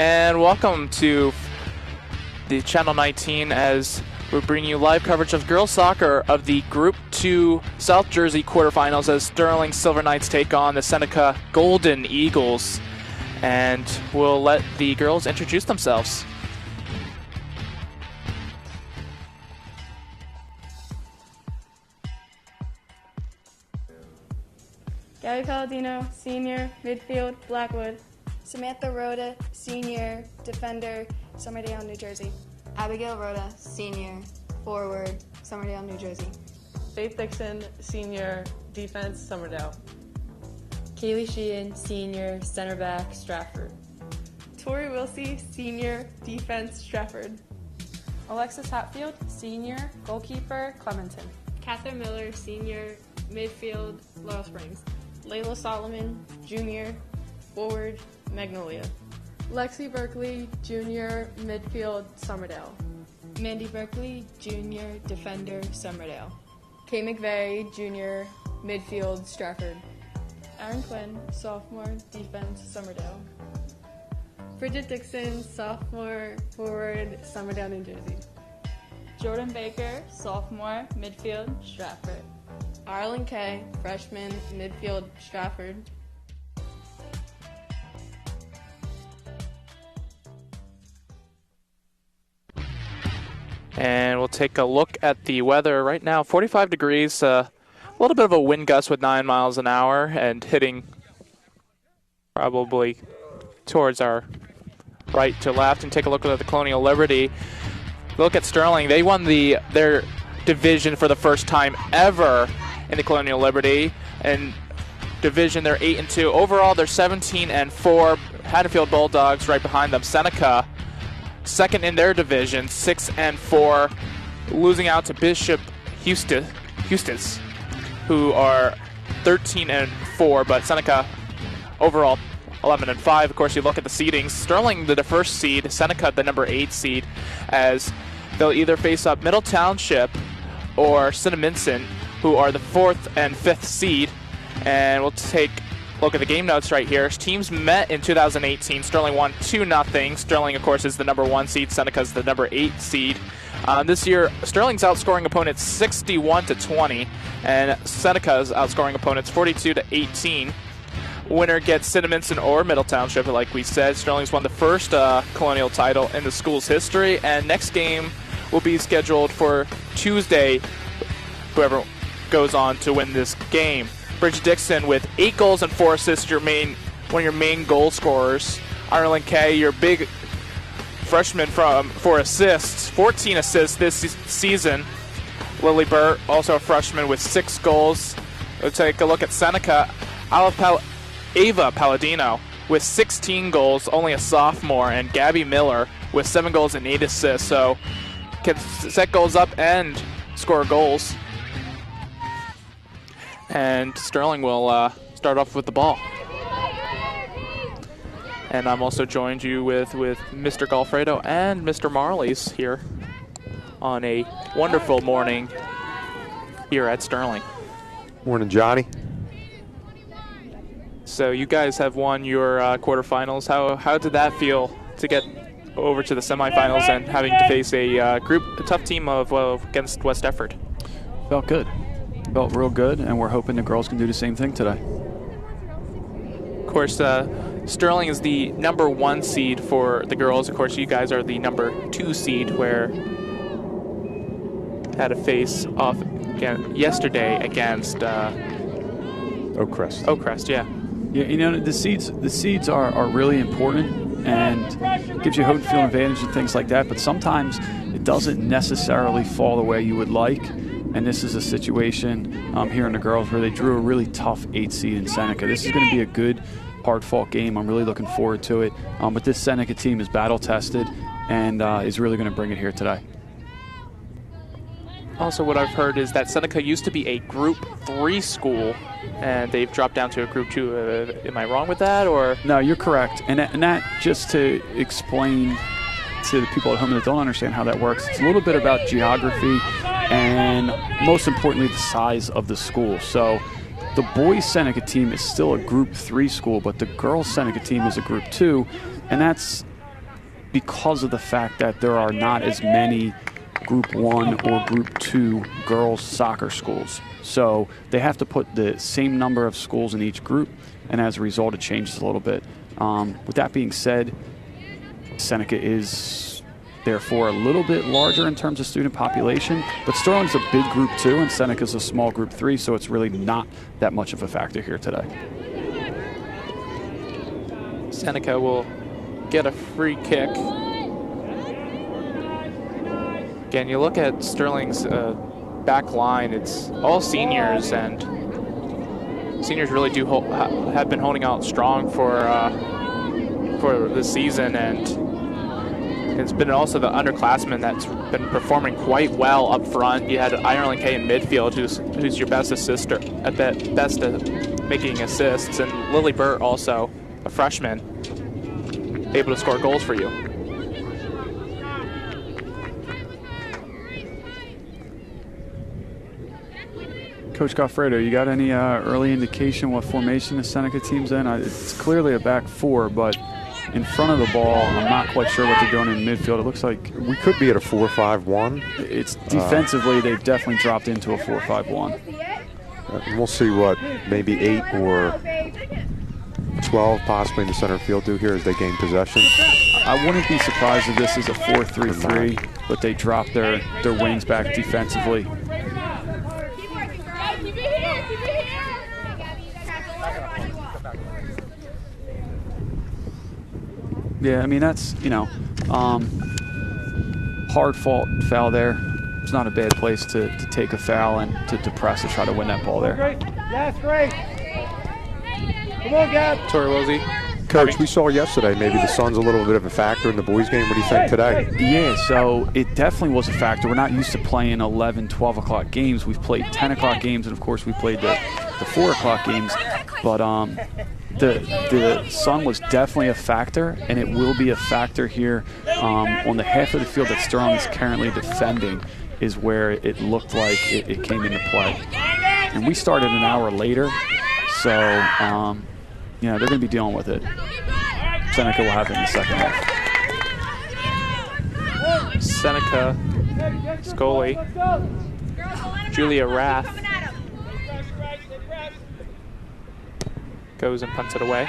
And welcome to the Channel 19 as we bring you live coverage of girls soccer of the Group 2 South Jersey quarterfinals as Sterling Silver Knights take on the Seneca Golden Eagles. And we'll let the girls introduce themselves. Gabby Palladino, senior, midfield, Blackwood. Samantha Rhoda, senior, defender, Somerdale, New Jersey. Abigail Rhoda, senior, forward, Somerdale, New Jersey. Faith Dixon, senior, defense, Somerdale. Kaylee Sheehan, senior, center back, Stratford. Tori Wilsey, senior, defense, Stratford. Alexis Hatfield, senior, goalkeeper, Clementon. Catherine Miller, senior, midfield, Laurel Springs. Layla Solomon, junior, forward, Magnolia. Lexi Berkeley, junior, midfield, Somerdale. Mandy Berkeley, junior, defender, Somerdale. Kay McVeigh, junior, midfield, Stratford. Aaron Quinn, sophomore, defense, Somerdale. Bridget Dixon, sophomore, forward, Somerdale, New Jersey. Jordan Baker, sophomore, midfield, Stratford. Arlen Kay, freshman, midfield, Stratford. And we'll take a look at the weather right now. 45 degrees, a little bit of a wind gust with 9 miles an hour and hitting probably towards our right to left. And take a look at the Colonial Liberty. Look at Sterling. They won their division for the first time ever in the Colonial Liberty. And division, they're 8-2. Overall, they're 17-4. Haddonfield Bulldogs right behind them. Seneca, second in their division, 6-4, losing out to Bishop Eustis, who are 13-4, but Seneca overall 11-5. Of course, you look at the seedings. Sterling, the first seed, Seneca, the number 8 seed, as they'll either face up Middle Township or Cinnaminson, who are the 4th and 5th seed. And we'll take a look at the game notes right here. Teams met in 2018. Sterling won 2-0. Sterling, of course, is the number 1 seed. Seneca's the number 8 seed. This year, Sterling's outscoring opponents 61-20, and Seneca's outscoring opponents 42-18. Winner gets Cinnaminson or Middle Township, like we said. Sterling's won the first Colonial title in the school's history, and next game will be scheduled for Tuesday, whoever goes on to win this game. Bridget Dixon with 8 goals and 4 assists, one of your main goal scorers. Ireland Kay, your big freshman for assists, 14 assists this season. Lily Burt, also a freshman with 6 goals. We'll take a look at Seneca. Ava Palladino with 16 goals, only a sophomore, and Gabby Miller with 7 goals and 8 assists. So can set goals up and score goals. And Sterling will start off with the ball. And I'm also joined with Mr. Golfredo and Mr. Marley's here on a wonderful morning here at Sterling. Morning, Johnny. So you guys have won your quarterfinals. How did that feel to get over to the semifinals and having to face a tough team against West Efford? Felt good. Felt real good, and we're hoping the girls can do the same thing today. Of course, Sterling is the number 1 seed for the girls. Of course, you guys are the number 2 seed, where had a face off yesterday against Oakcrest. Oakcrest, yeah. Yeah, you know, the seeds are really important and gives you home field advantage and things like that, but sometimes it doesn't necessarily fall the way you would like. And this is a situation here in the girls where they drew a really tough 8 seed in Seneca. This is going to be a good, hard-fought game. I'm really looking forward to it. But this Seneca team is battle-tested and is really going to bring it here today. Also, what I've heard is that Seneca used to be a Group 3 school, and they've dropped down to a Group 2. Am I wrong with that? Or no, you're correct. And that just to explain to the people at home that don't understand how that works, it's a little bit about geography and most importantly the size of the school. So the boys Seneca team is still a Group 3 school, but the girls Seneca team is a Group 2, and that's because of the fact that there are not as many Group 1 or Group 2 girls soccer schools. So they have to put the same number of schools in each group, and as a result it changes a little bit. With that being said, Seneca is therefore a little bit larger in terms of student population, but Sterling's a big Group 2 and Seneca's a small Group 3, so it's really not that much of a factor here today. Seneca will get a free kick. Again, you look at Sterling's back line, it's all seniors, and seniors really do have been holding out strong for this season, and it's been also the underclassmen that's been performing quite well up front. You had Ireland K in midfield, who's your best assister, at best at making assists, and Lily Burt also, a freshman, able to score goals for you. Coach Goffredo, you got any early indication what formation the Seneca team's in? It's clearly a back four, but in front of the ball, I'm not quite sure what they're doing in midfield. It looks like we could be at a 4-5-1. It's defensively, they've definitely dropped into a 4-5-1. We'll see what maybe 8 or 12 possibly in the center field do here as they gain possession. I wouldn't be surprised if this is a 4-3-3, but they drop their wings back defensively. Yeah, I mean, that's, hard foul there. It's not a bad place to take a foul and to press to try to win that ball there. Great. Yes, great. Come on, Gab. Tori Wilsey. Coach, we saw yesterday maybe the sun's a little bit of a factor in the boys' game. What do you think today? Yeah, so it definitely was a factor. We're not used to playing 11, 12 o'clock games. We've played 10 o'clock games, and, of course, we played the 4 o'clock games. But the sun was definitely a factor, and it will be a factor here on the half of the field that Sterling is currently defending is where it looked like it came into play. And we started an hour later, so they're going to be dealing with it. Seneca will have it in the second half. Seneca, Scully, Julia Rath goes and punts it away.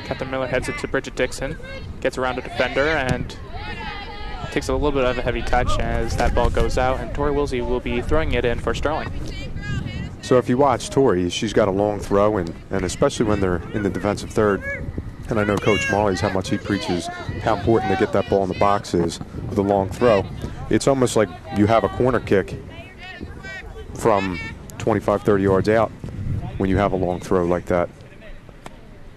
Captain Miller heads it to Bridget Dixon, gets around a defender and takes a little bit of a heavy touch as that ball goes out, and Tori Wilsey will be throwing it in for Sterling. So if you watch Tori, she's got a long throw, and especially when they're in the defensive third, and I know Coach Marley's how much he preaches how important to get that ball in the box is with a long throw. It's almost like you have a corner kick from 25, 30 yards out when you have a long throw like that.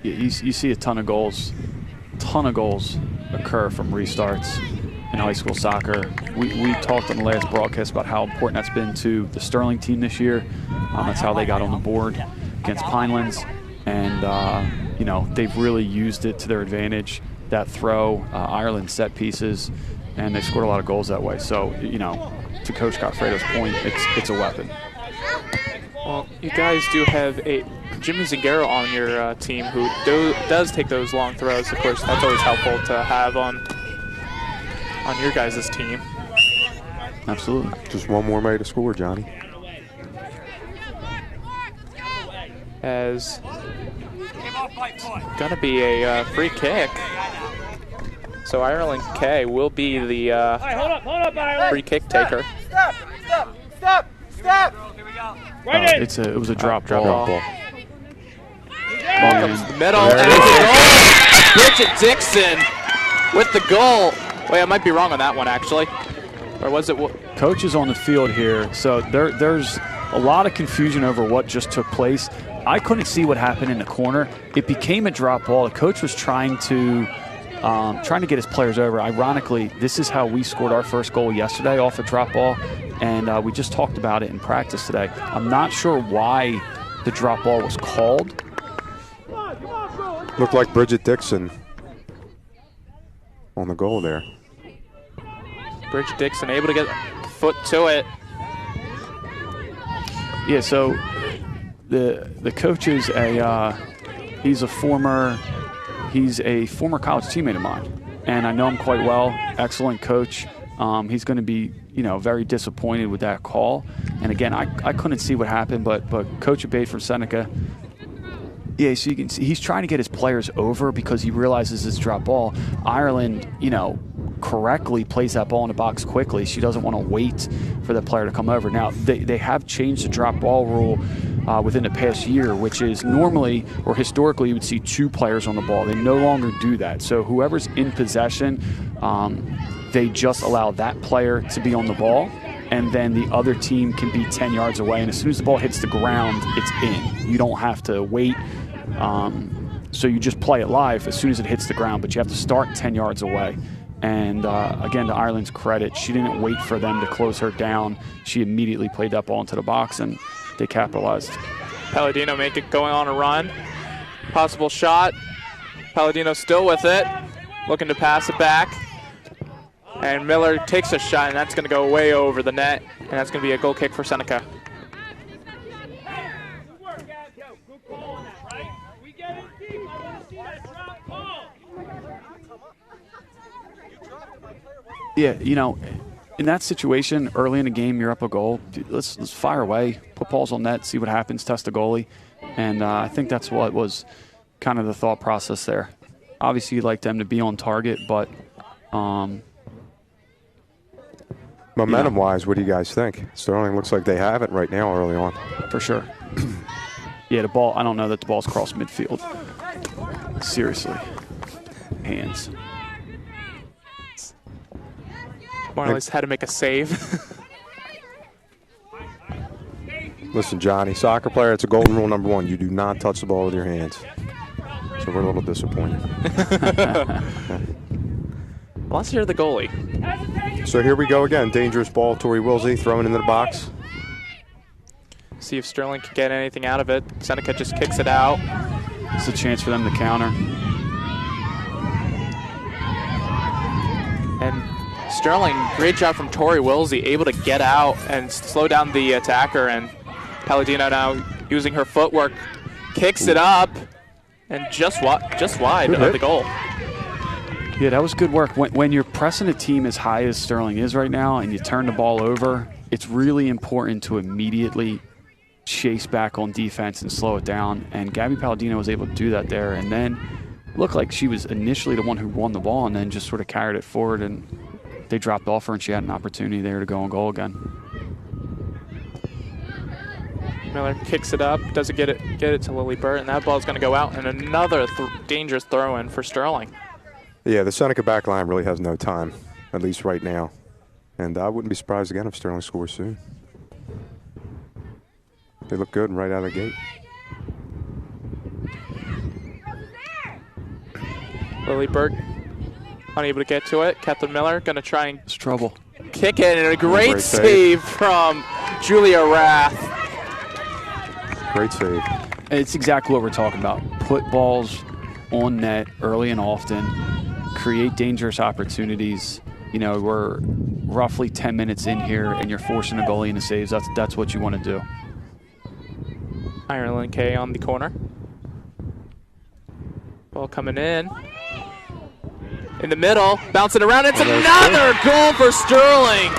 You see a ton of goals occur from restarts in high school soccer. We talked on the last broadcast about how important that's been to the Sterling team this year. That's how they got on the board against Pinelands, and they've really used it to their advantage. That throw, Ireland set pieces, and they scored a lot of goals that way. So to Coach Goffredo's point, it's a weapon. Well, you guys do have a Jimmy Zingaro on your team who does take those long throws. Of course, that's always helpful to have on your guys' team. Absolutely. Just one more way to score, Johnny. As gonna be a free kick. So Ireland K will be the free kick taker. Stop! Right in. It was a drop ball. Ball comes to the middle, and it's a goal! Bridget Dixon with the goal. Wait, I might be wrong on that one, actually. Or was it? Coach is on the field here, so there's a lot of confusion over what just took place. I couldn't see what happened in the corner. It became a drop ball. The coach was trying to get his players over. Ironically, this is how we scored our first goal yesterday, off a drop ball, and we just talked about it in practice today. I'm not sure why the drop ball was called. Looked like Bridget Dixon on the goal there. Bridget Dixon able to get foot to it. Yeah, so the coach is he's a former college teammate of mine, and I know him quite well. Excellent coach. He's going to be very disappointed with that call. And again, I couldn't see what happened, but Coach Abate from Seneca, yeah, so you can see he's trying to get his players over because he realizes it's drop ball. Ireland, correctly plays that ball in the box quickly. She doesn't want to wait for the player to come over. Now, they have changed the drop ball rule within the past year, which is normally or historically you would see 2 players on the ball. They no longer do that. So whoever's in possession, they just allow that player to be on the ball, and then the other team can be 10 yards away. And as soon as the ball hits the ground, it's in. You don't have to wait. So you just play it live as soon as it hits the ground, but you have to start 10 yards away. And again, to Ireland's credit, she didn't wait for them to close her down. She immediately played that ball into the box, and they capitalized. Palladino going on a run. Possible shot. Palladino still with it. Looking to pass it back. And Miller takes a shot, and that's going to go way over the net. And that's going to be a goal kick for Seneca. Yeah, you know, in that situation, early in the game, you're up a goal. Dude, let's fire away, put balls on net, see what happens, test the goalie. And I think that's what was kind of the thought process there. Obviously, you'd like them to be on target, but momentum-wise, what do you guys think? Sterling looks like they have it right now early on. For sure. Yeah, the ball, I don't know that the ball's crossed midfield. Seriously. Hands. Marley's had to make a save. Listen, Johnny, soccer player, it's a golden rule number 1. You do not touch the ball with your hands. So we're a little disappointed. Well, let's hear the goalie. So here we go again. Dangerous ball. Tori Wilsey throwing into the box. See if Sterling can get anything out of it. Seneca just kicks it out. It's a chance for them to counter. And Sterling, great job from Tori Wilsey, able to get out and slow down the attacker. And Palladino now using her footwork, kicks it up, and just wide of the goal. Yeah, that was good work. When you're pressing a team as high as Sterling is right now and you turn the ball over, it's really important to immediately chase back on defense and slow it down. And Gabby Palladino was able to do that there. And then looked like she was initially the one who won the ball and then just sort of carried it forward, and they dropped off her and she had an opportunity there to go and goal again. Miller kicks it up, doesn't get it to Lily Burt, and that ball's going to go out, and another dangerous throw-in for Sterling. Yeah, the Seneca back line really has no time, at least right now. And I wouldn't be surprised again if Sterling scores soon. They look good right out of the gate. Lily Burt unable to get to it. Kathleen Miller going to try and it's trouble. Kick it, and a great save from Julia Rath. Great save. It's exactly what we're talking about. Put balls on net early and often. Create dangerous opportunities. You know, we're roughly 10 minutes in here, and you're forcing a goalie into saves. That's what you want to do. Ireland K on the corner. Ball coming in. In the middle, bouncing around. It's another goal for Sterling.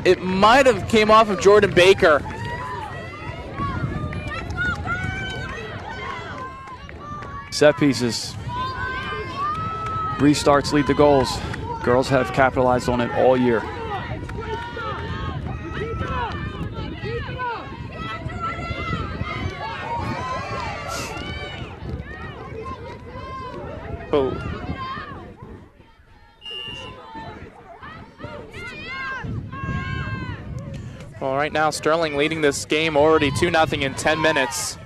It might have came off of Jordan Baker. Set pieces. Restarts lead the goals. Girls have capitalized on it all year. Oh. Well, right now Sterling leading this game already 2-0 in 10 minutes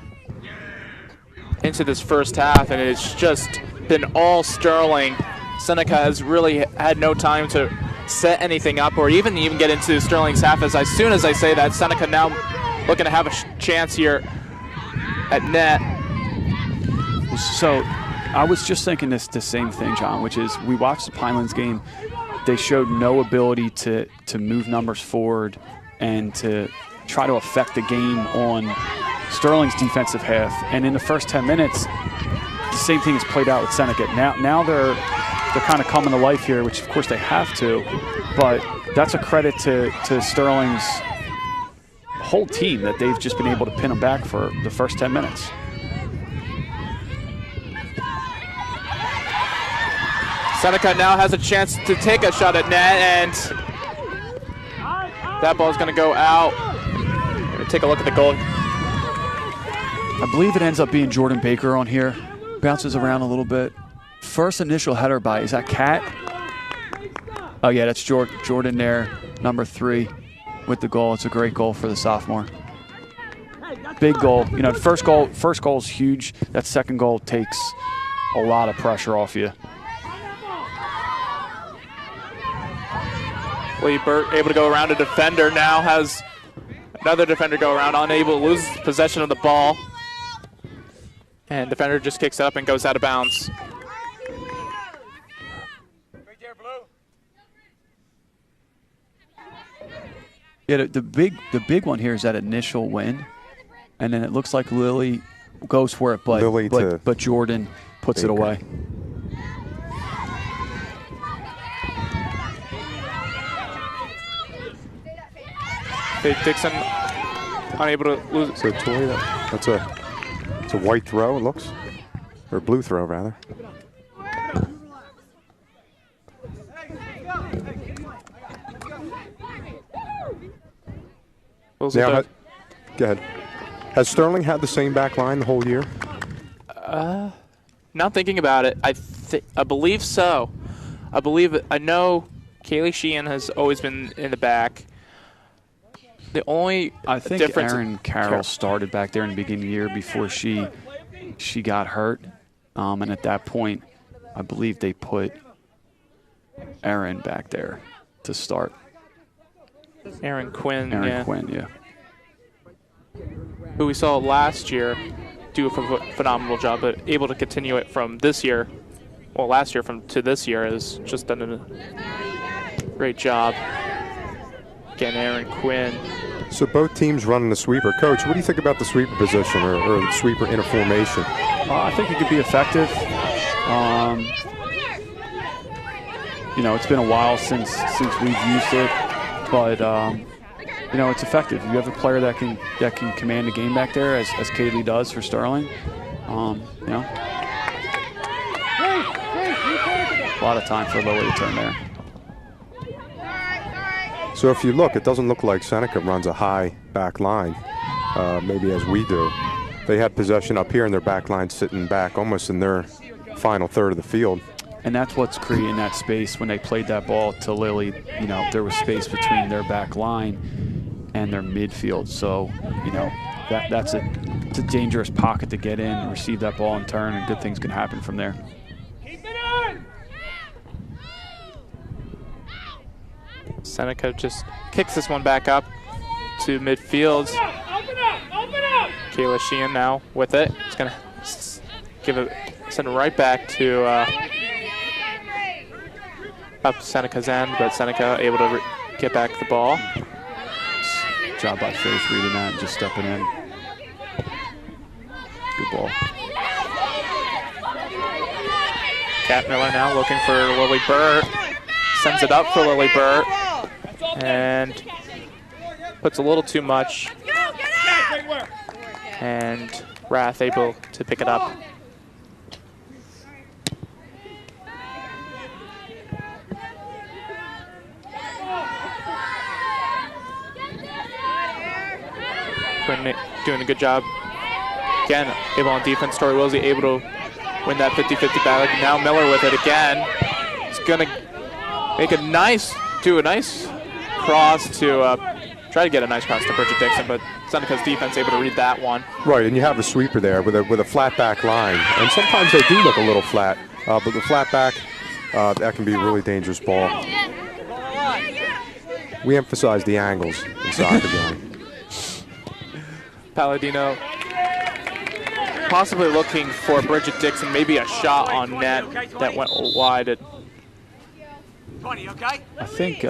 into this first half, and it's just been all Sterling. Seneca has really had no time to set anything up or even get into Sterling's half. As soon as I say that, Seneca now looking to have a chance here at net. So I was just thinking the same thing, John, which is we watched the Pinelands game. They showed no ability to move numbers forward and to try to affect the game on Sterling's defensive half. And in the first 10 minutes, the same thing has played out with Seneca. Now they're kind of coming to life here, which of course they have to, but that's a credit to Sterling's whole team that they've just been able to pin them back for the first 10 minutes. Seneca now has a chance to take a shot at net, and that ball's going to go out. take a look at the goal. I believe it ends up being Jordan Baker on here. Bounces around a little bit. First initial header by, is that Cat? Oh yeah, that's Jordan there, number 3 with the goal. It's a great goal for the sophomore. Big goal. You know, first goal is huge. That second goal takes a lot of pressure off you. Lee Burt able to go around a defender, now has another defender go around, unable to lose possession of the ball. And defender just kicks it up and goes out of bounds. Yeah, the big one here is that initial win, and then it looks like Lily goes for it, but Jordan puts it away. Dixon unable to lose. So Tori, that's a white throw, it looks, or blue throw rather. Now, go ahead. Has Sterling had the same back line the whole year? Not thinking about it, I believe so. I know Kaylee Sheehan has always been in the back. The only I think difference Erin Carroll started back there in the beginning of the year before she got hurt, and at that point, I believe they put Erin back there to start. Aaron Quinn, yeah. Who we saw last year do a phenomenal job, but able to continue it from this year, well, last year to this year has just done a great job. Again, Aaron Quinn. So both teams running the sweeper. Coach, what do you think about the sweeper position or the sweeper in a formation? I think it could be effective. You know, it's been a while since we've used it, but you know, it's effective. You have a player that can command the game back there, as Kaylee does for Sterling. You know, a lot of time for Lily to turn there. So if you look, it doesn't look like Seneca runs a high back line, maybe as we do. They had possession up here and their back line sitting back almost in their final third of the field. And that's what's creating that space when they played that ball to Lily. You know, there was space between their back line and their midfield. So, you know, it's a dangerous pocket to get in, receive that ball and turn, and good things can happen from there. Seneca just kicks this one back up to midfield. Kayla Sheehan now with it. It's going to send it right back to up Seneca's end, but Seneca able to get back the ball. Nice job by Faith reading that and just stepping in. Good ball. Kat Miller now looking for Lily Burt. Sends it up for Lily Burt and puts a little too much. And Rath able to pick it up. Quinn doing a good job. Again, able on defense. Tori Wilsey able to win that 50-50 battle. Now Miller with it again. He's going to make a nice cross to try to get a nice cross to Bridget Dixon, but Seneca's defense able to read that one. Right, and you have a sweeper there with a flat back line, and sometimes they do look a little flat, but the flat back, that can be a really dangerous ball. We emphasize the angles in soccer game. Palladino possibly looking for Bridget Dixon, maybe a shot on net that went wide. I think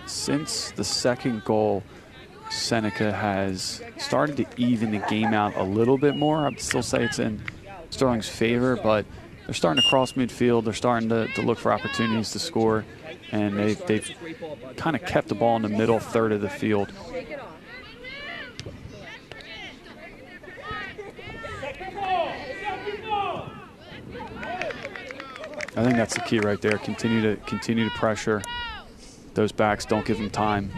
since the second goal, Seneca has started to even the game out a little bit more. I'd still say it's in Sterling's favor, but they're starting to cross midfield. They're starting to look for opportunities to score, and they've kind of kept the ball in the middle third of the field. I think that's the key right there. Continue to pressure those backs. Don't give them time.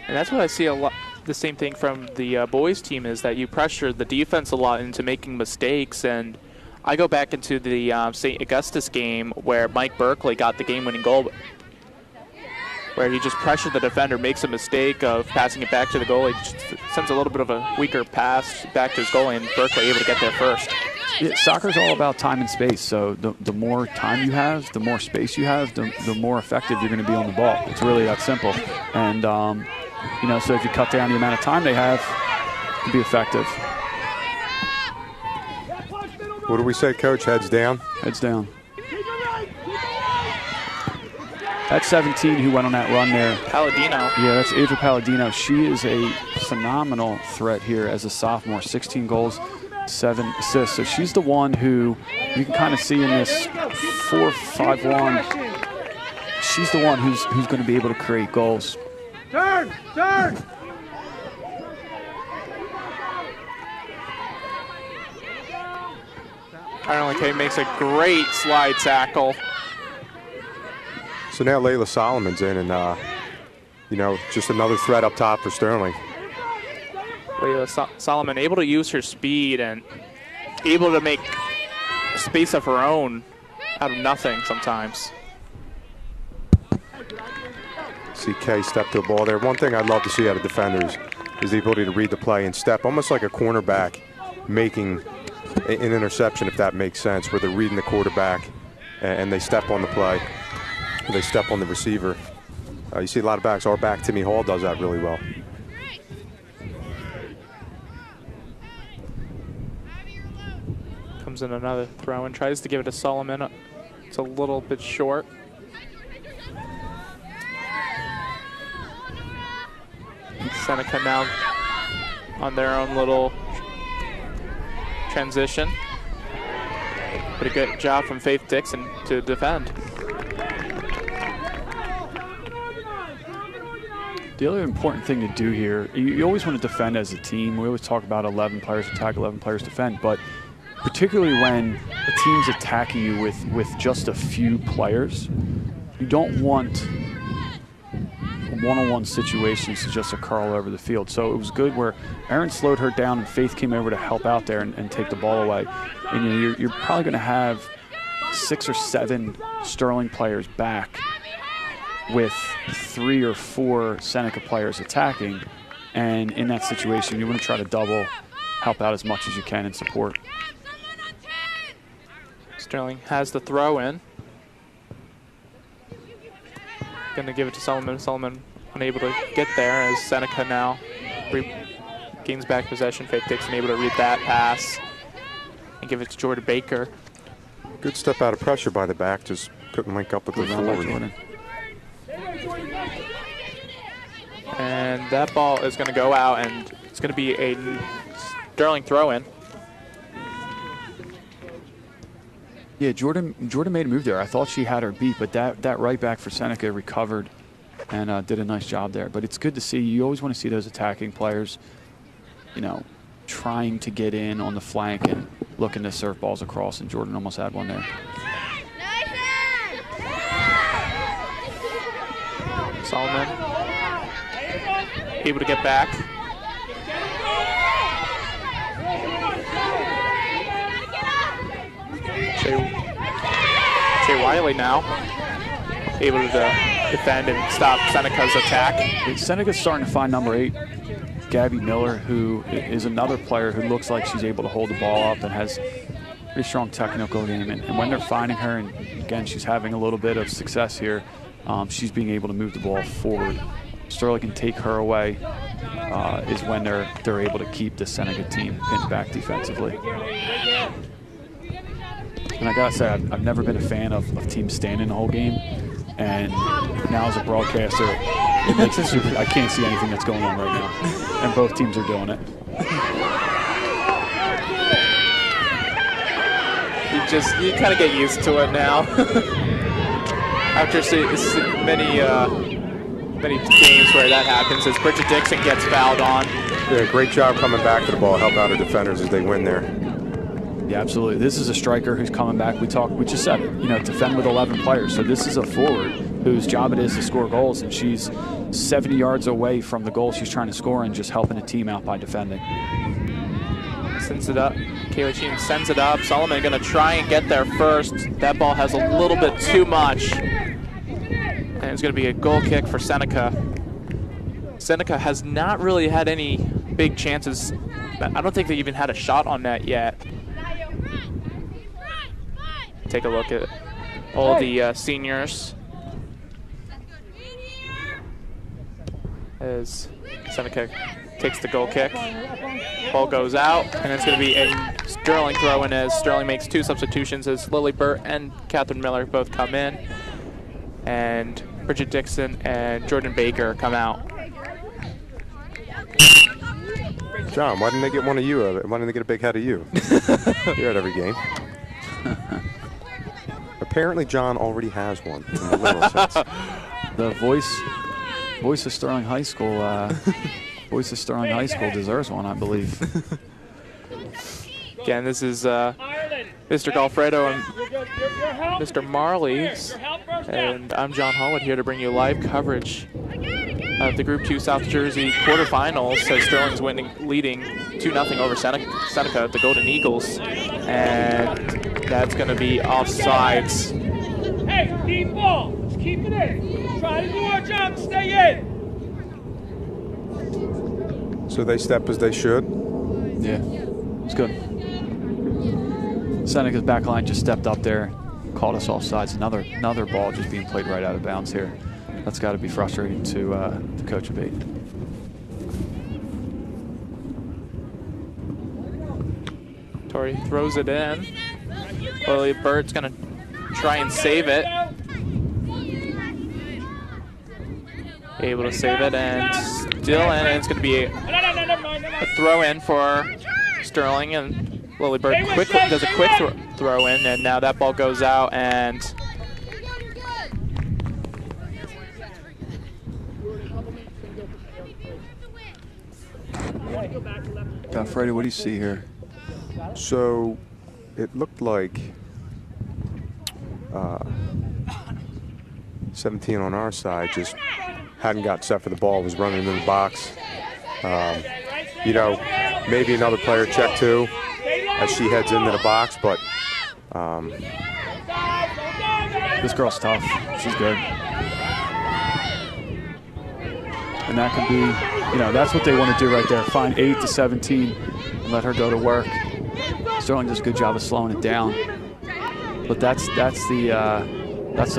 And that's what I see a lot. The same thing from the boys team is that you pressure the defense a lot into making mistakes. And I go back into the St. Augustus game where Mike Berkeley got the game-winning goal, where he just pressured the defender, makes a mistake of passing it back to the goalie, just sends a little bit of a weaker pass back to his goalie, and Berkeley able to get there first. Yeah, soccer's all about time and space, so the more time you have, the more space you have, the more effective you're going to be on the ball. It's really that simple. And, you know, so if you cut down the amount of time they have, to be effective. What do we say, Coach? Heads down? Heads down. That's 17 who went on that run there. Palladino. Yeah, that's Adria Palladino. She is a phenomenal threat here as a sophomore. 16 goals, 7 assists. So she's the one who you can kind of see in this 4-5-1. She's the one who's going to be able to create goals. Turn! Arnold K makes a great slide tackle. So now Layla Solomon's in, and, you know, just another threat up top for Sterling. Layla Solomon able to use her speed and able to make space of her own out of nothing sometimes. See Kay step to the ball there. One thing I'd love to see out of defenders is the ability to read the play and step, almost like a cornerback making an interception, if that makes sense, where they're reading the quarterback and they step on the play. They step on the receiver. You see a lot of backs. Our back, Timmy Hall, does that really well. Comes in another throw and tries to give it to Solomon. It's a little bit short. Seneca now on their own little transition. But a good job from Faith Dixon to defend. The other important thing to do here, you always want to defend as a team. We always talk about 11 players attack, 11 players defend, but particularly when a team's attacking you with just a few players, you don't want one-on-one situations to just occur all over the field. So it was good where Erin slowed her down and Faith came over to help out there and take the ball away. And you know, you're probably going to have 6 or 7 Sterling players back with 3 or 4 Seneca players attacking, and in that situation you want to try to double, help out as much as you can and support. Sterling has the throw in. Going to give it to Solomon. Solomon unable to get there as Seneca now gains back possession. Faith Dixon able to read that pass and give it to Jordan Baker. Good step out of pressure by the back, just couldn't link up with the forward. And that ball is going to go out, and it's going to be a Sterling throw-in. Yeah, Jordan made a move there. I thought she had her beat, but that right back for Seneca recovered and did a nice job there. But it's good to see. You always want to see those attacking players, you know, trying to get in on the flank and looking to serve balls across, and Jordan almost had one there. Solomon able to get back. Jay Wiley now able to defend and stop Seneca's attack. Seneca's starting to find number 8, Gabby Miller, who is another player who looks like she's able to hold the ball up and has pretty strong technical game. And when they're finding her, and again, she's having a little bit of success here, she's being able to move the ball forward. Sterling can take her away is when they're able to keep the Seneca team pinned back defensively. And I gotta say, I've never been a fan of teams standing the whole game, and now as a broadcaster, it makes it super. I can't see anything that's going on right now, and both teams are doing it. You kind of get used to it now. After many games where that happens, as Bridget Dixon gets fouled on. Yeah, great job coming back to the ball, help out our defenders as they win there. Yeah, absolutely. This is a striker who's coming back. We just said it, you know, defend with 11 players. So this is a forward whose job it is to score goals, and she's 70 yards away from the goal she's trying to score and just helping a team out by defending. Sends it up. Kaylee Sheen sends it up. Solomon going to try and get there first. That ball has a little bit too much. And it's going to be a goal kick for Seneca. Seneca has not really had any big chances. I don't think they even had a shot on net yet. Take a look at all the seniors. As Seneca takes the goal kick. Ball goes out, and it's going to be a Sterling throw-in as Sterling makes 2 substitutions as Lily Burt and Catherine Miller both come in. And Bridget Dixon and Jordan Baker come out. John, why didn't they get one of you? Why didn't they get a big head of you? You're at every game. Apparently, John already has one in the literal sense. The voice of Sterling High School. Voice of Sterling High School deserves one, I believe. Again, this is Mr. Golfredo and Mr. Marley's, and I'm John Holland here to bring you live coverage of the Group 2 South Jersey quarterfinals as Sterling's leading 2-0 over Seneca, the Golden Eagles, and that's going to be offsides. Hey, deep ball. Let's keep it in. Try to do our job. Stay in. So they step as they should? Yeah, it's good. Seneca's back line just stepped up there, called us offsides. Another ball just being played right out of bounds here. That's got to be frustrating to the coach of 8. Tori throws it in. Lily Burt's going to try and save it. Able to save it and still in, and it's going to be a throw in for Sterling, and Lily Burt does a quick throw in, and now that ball goes out, and Freddie, what do you see here? So it looked like 17 on our side just hadn't got set for the ball, was running in the box. You know, maybe another player check too as she heads into the box, but this girl's tough. She's good. And that could be, you know, that's what they want to do right there. Find 8 to 17 and let her go to work. Sterling does a good job of slowing it down. But that's the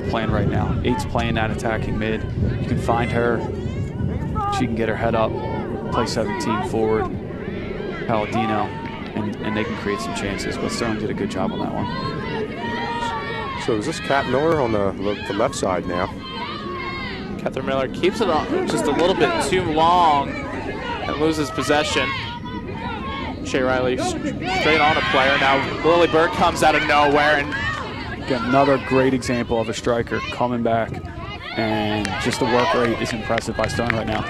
plan right now. 8's playing that attacking mid. You can find her. She can get her head up, play 17 forward, Palladino, and they can create some chances. But Sterling did a good job on that one. So is this Kat Miller on the left side now? Catherine Miller keeps it on just a little bit too long and loses possession. Shea Riley straight on a player. Now Lily Burke comes out of nowhere, and again, another great example of a striker coming back, and just the work rate is impressive by Sterling right now.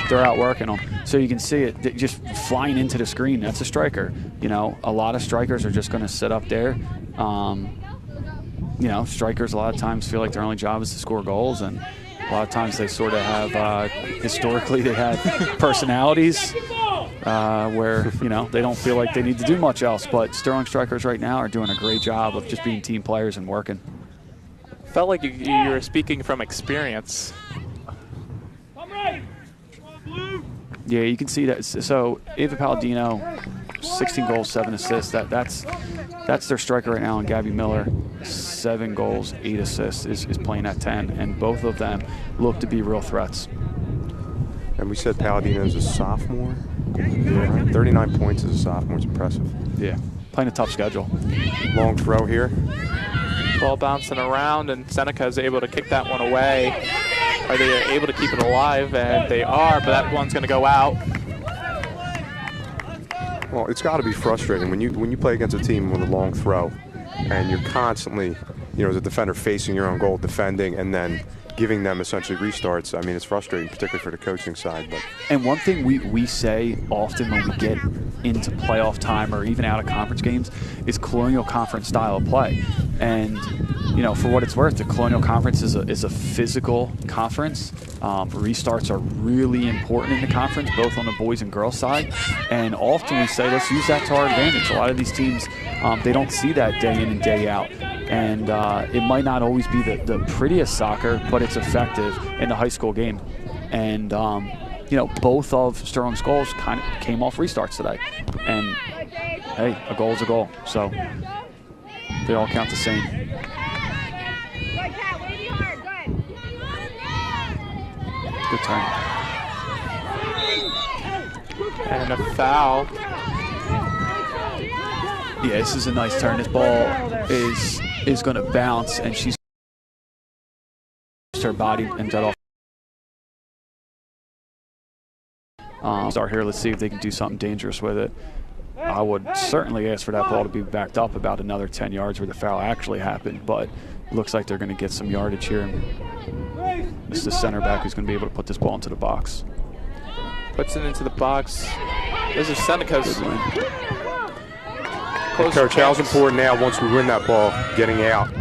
They're outworking them. So you can see it just flying into the screen. That's a striker. You know, a lot of strikers are just going to sit up there. You know, strikers a lot of times feel like their only job is to score goals, and a lot of times they sort of have, historically they have personalities where, you know, they don't feel like they need to do much else. But Sterling strikers right now are doing a great job of just being team players and working. Felt like you were speaking from experience. Yeah, you can see that. So Ava Palladino, 16 goals, 7 assists. That's their striker right now. And Gabby Miller, 7 goals, 8 assists, is playing at 10. And both of them look to be real threats. And we said Palladino's a sophomore. Yeah, right. 39 points as a sophomore is impressive. Yeah, playing a tough schedule. Long throw here. Ball bouncing around, and Seneca is able to kick that one away. Are they able to keep it alive? And they are, but that one's going to go out. Well, it's got to be frustrating when you play against a team with a long throw, and you're constantly, you know, as a defender facing your own goal, defending, and then giving them essentially restarts. I mean, it's frustrating, particularly for the coaching side. But and one thing we say often when we get into playoff time or even out of conference games is colonial conference style of play. And for what it's worth, the Colonial Conference is a physical conference. Restarts are really important in the conference, both on the boys and girls side. And often we say, let's use that to our advantage. A lot of these teams, they don't see that day in and day out. And it might not always be the prettiest soccer, but it's effective in the high school game. And, both of Sterling's goals kind of came off restarts today. And, hey, a goal is a goal. So they all count the same. Good turn. And a foul. Yeah, this is a nice turn. This ball is going to bounce, and she's her body and got off. Start here. Let's see if they can do something dangerous with it. I would certainly ask for that ball to be backed up about another 10 yards where the foul actually happened, but it looks like they're going to get some yardage here. This is the center back who's going to be able to put this ball into the box. Puts it into the box. This is Seneca's. Coach, how's important now once we win that ball, getting out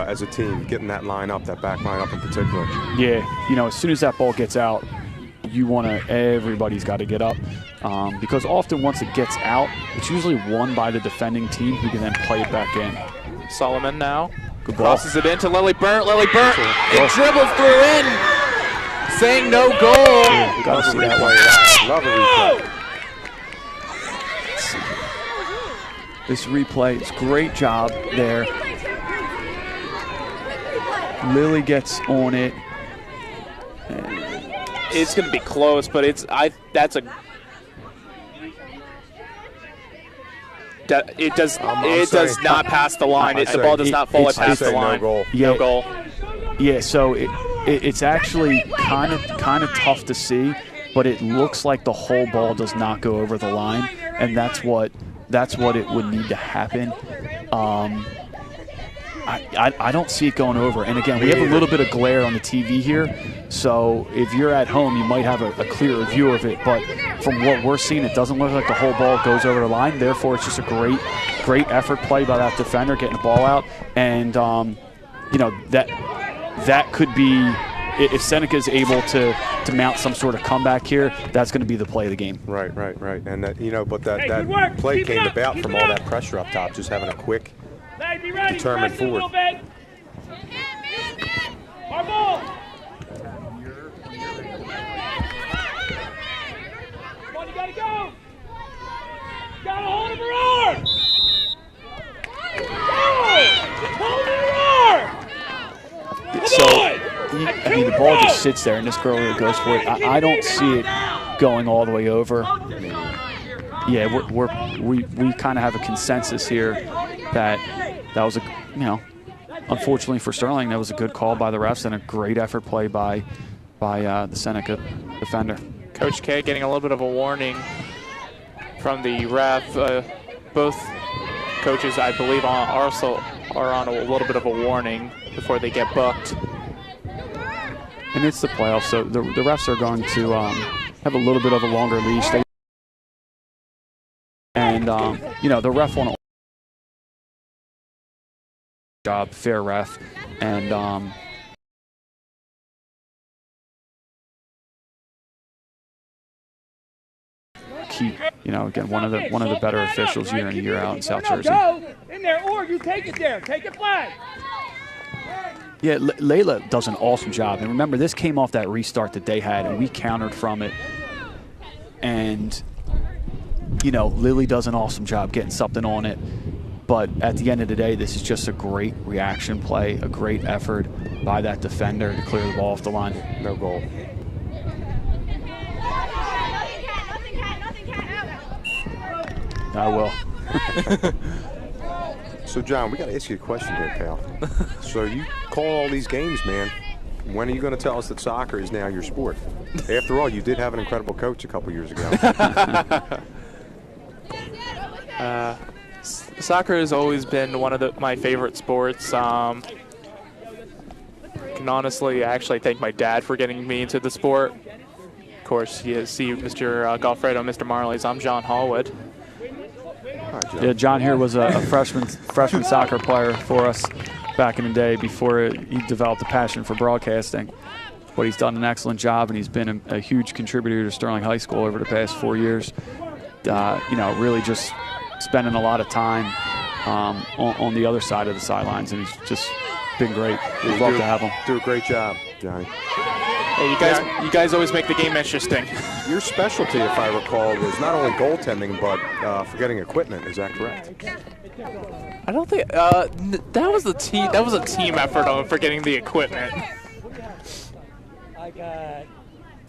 as a team, getting that line up, that back line up in particular? Yeah, as soon as that ball gets out, everybody's got to get up. Because often once it gets out, it's usually won by the defending team who can then play it back in. Solomon now. Good ball. Crosses it into Lily Burnt. Lily Burnt. It dribbles through in. Saying no goal. Yeah, got to see that one. Love a replay. This replay, it's a great job there. Lily gets on it. It's going to be close, but it does not pass the line. The ball does not fully pass the line. No goal. Yeah, no goal. Yeah, so it's actually kind of tough to see, but it looks like the whole ball does not go over the line, and that's what it would need to happen. I don't see it going over. And again, we have a little bit of glare on the TV here, so if you're at home, you might have a clearer view of it. But from what we're seeing, it doesn't look like the whole ball goes over the line. Therefore, it's just a great effort play by that defender getting the ball out. And that could be, if Seneca is able to mount some sort of comeback here, that's going to be the play of the game. Right. And that play came about from all that pressure up top, just having a quick, determined forward. Our ball. Come on, you gotta go. Gotta hold her arm. Hold her arm. So, the ball just sits there, and this girl really goes for it. I don't see it going all the way over. Yeah, we kind of have a consensus here that was unfortunately for Sterling, that was a good call by the refs and a great effort play by the Seneca defender. Coach K getting a little bit of a warning from the ref. Both coaches, I believe, are on a little bit of a warning before they get booked. And it's the playoffs, so the refs are going to have a little bit of a longer leash. The ref on job, fair ref, and keep, again, one of the better officials year in and year out in South Jersey. Go in there, or you take it there. Take it flag. Yeah, Layla does an awesome job. And remember, this came off that restart that they had, and we countered from it. And, Lily does an awesome job getting something on it. But at the end of the day, this is just a great reaction play, a great effort by that defender to clear the ball off the line. No goal. I will. So, John, we got to ask you a question here, pal. So you call all these games, man. When are you going to tell us that soccer is now your sport? After all, you did have an incredible coach a couple years ago. Soccer has always been one of my favorite sports. Can honestly actually thank my dad for getting me into the sport. Of course, you see Mr. Goffredo, Mr. Marley's. I'm John Hallwood. Yeah, John here was a freshman soccer player for us. back in the day before he developed a passion for broadcasting. But he's done an excellent job, and he's been a huge contributor to Sterling High School over the past 4 years. Really just spending a lot of time on the other side of the sidelines, and he's just been great. We'd love to have him. Do a great job, Johnny. Hey, you guys always make the game interesting. Your specialty, if I recall, was not only goaltending but forgetting equipment. Is that correct? I don't think that was a team effort on forgetting the equipment. I got